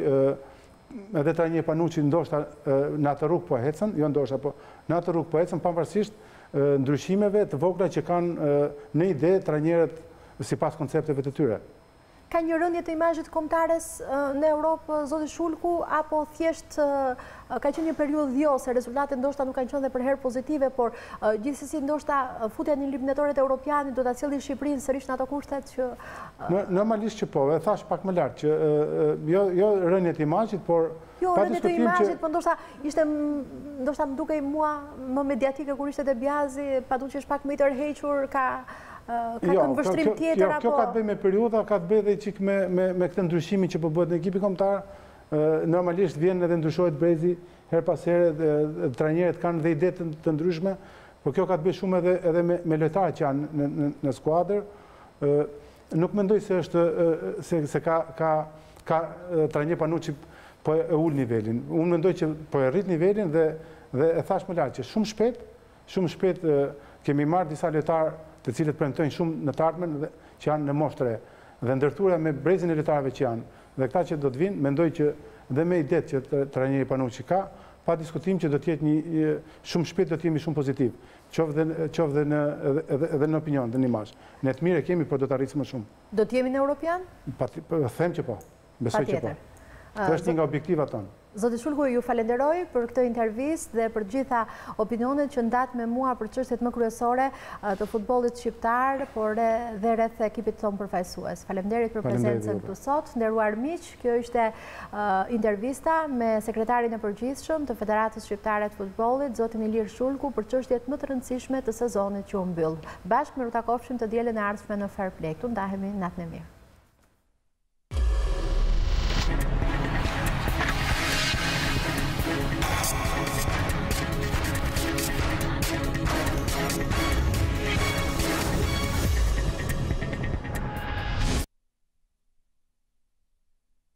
edhe trajneri Panucci ndoshta në atë rrugë po ecën, jo ndoshta, po në atë rrugë po ecën pavarësisht ndryshimeve të vogla që kanë në ide trajnerët sipas koncepteve të tyre. Ka një rënje të imazhit kombëtares në Europë, zoti Shulku, apo thjesht ka qenë një periudhë vjose, rezultatet ndoshta nuk kanë qenë dhe për herë pozitive, por gjithsesi ndoshta futja në eliminatorët e Europianit do ta sjellë Shqipërinë sërish në ato kushtet që normalisht që po, e thash pak më lart që jo rënje të imazhit, por jo rënje të imazhit, po ndoshta më dukej mua më mediatike kur ishte te Bjazi, paduqë është pak më i tërhequr, ka këndvështrim tjetër apo... Kjo ka të bëjë me periudha, ka të bëjë dhe qik me këtë ndryshimin që po bëhet në ekipi kombëtar. Normalisht vjen edhe ndryshohet brezi her pas here, dhe trajnerët kanë dhe ide të ndryshme, por kjo ka të bëjë shumë edhe me lojtarët që janë në skuadër. Nuk mendoj se është se ka trajner Panucci po e ul nivelin. Unë mendoj që po e rrit nivelin dhe e thash më lart që shumë shpejt kemi marrë disa lojtarë të cilët premtojnë shumë në të ardhmen që janë në moshë të re. Dhe ndërtuara me brezin e lojtarëve që janë. Dhe këta që do të vinë, mendoj që dhe me idet që trajneri Panucci ka, pa diskutim që do të jetë shumë shpejt do të jemi shumë pozitiv. Qoftë edhe në opinion, dhe në imazh. Ne të mire kemi, por do të arritsim më shumë. Do të jemi në Europian? Them që po. Besoj që po. Kjo është një nga objektivat tonë. Zoti Shulku, ju falenderoj për këtë intervistë dhe për gjitha opinionet që ndatë me mua për çështjet më kryesore të futbollit shqiptar, por dhe rreth ekipit tonë përfaqësues. Faleminderit për prezencën këtu sot. Nderuar miq, kjo ishte intervista me sekretarin e përgjithshëm të Federatës Shqiptare të Futbollit, zotin Ilir Shulku, për çështjet më të rëndësishme të sezonit që u mbyll. Bashkë me u takofshim të dielën e ardhshme në Fair Play. Këtu ndahemi, natën e mirë.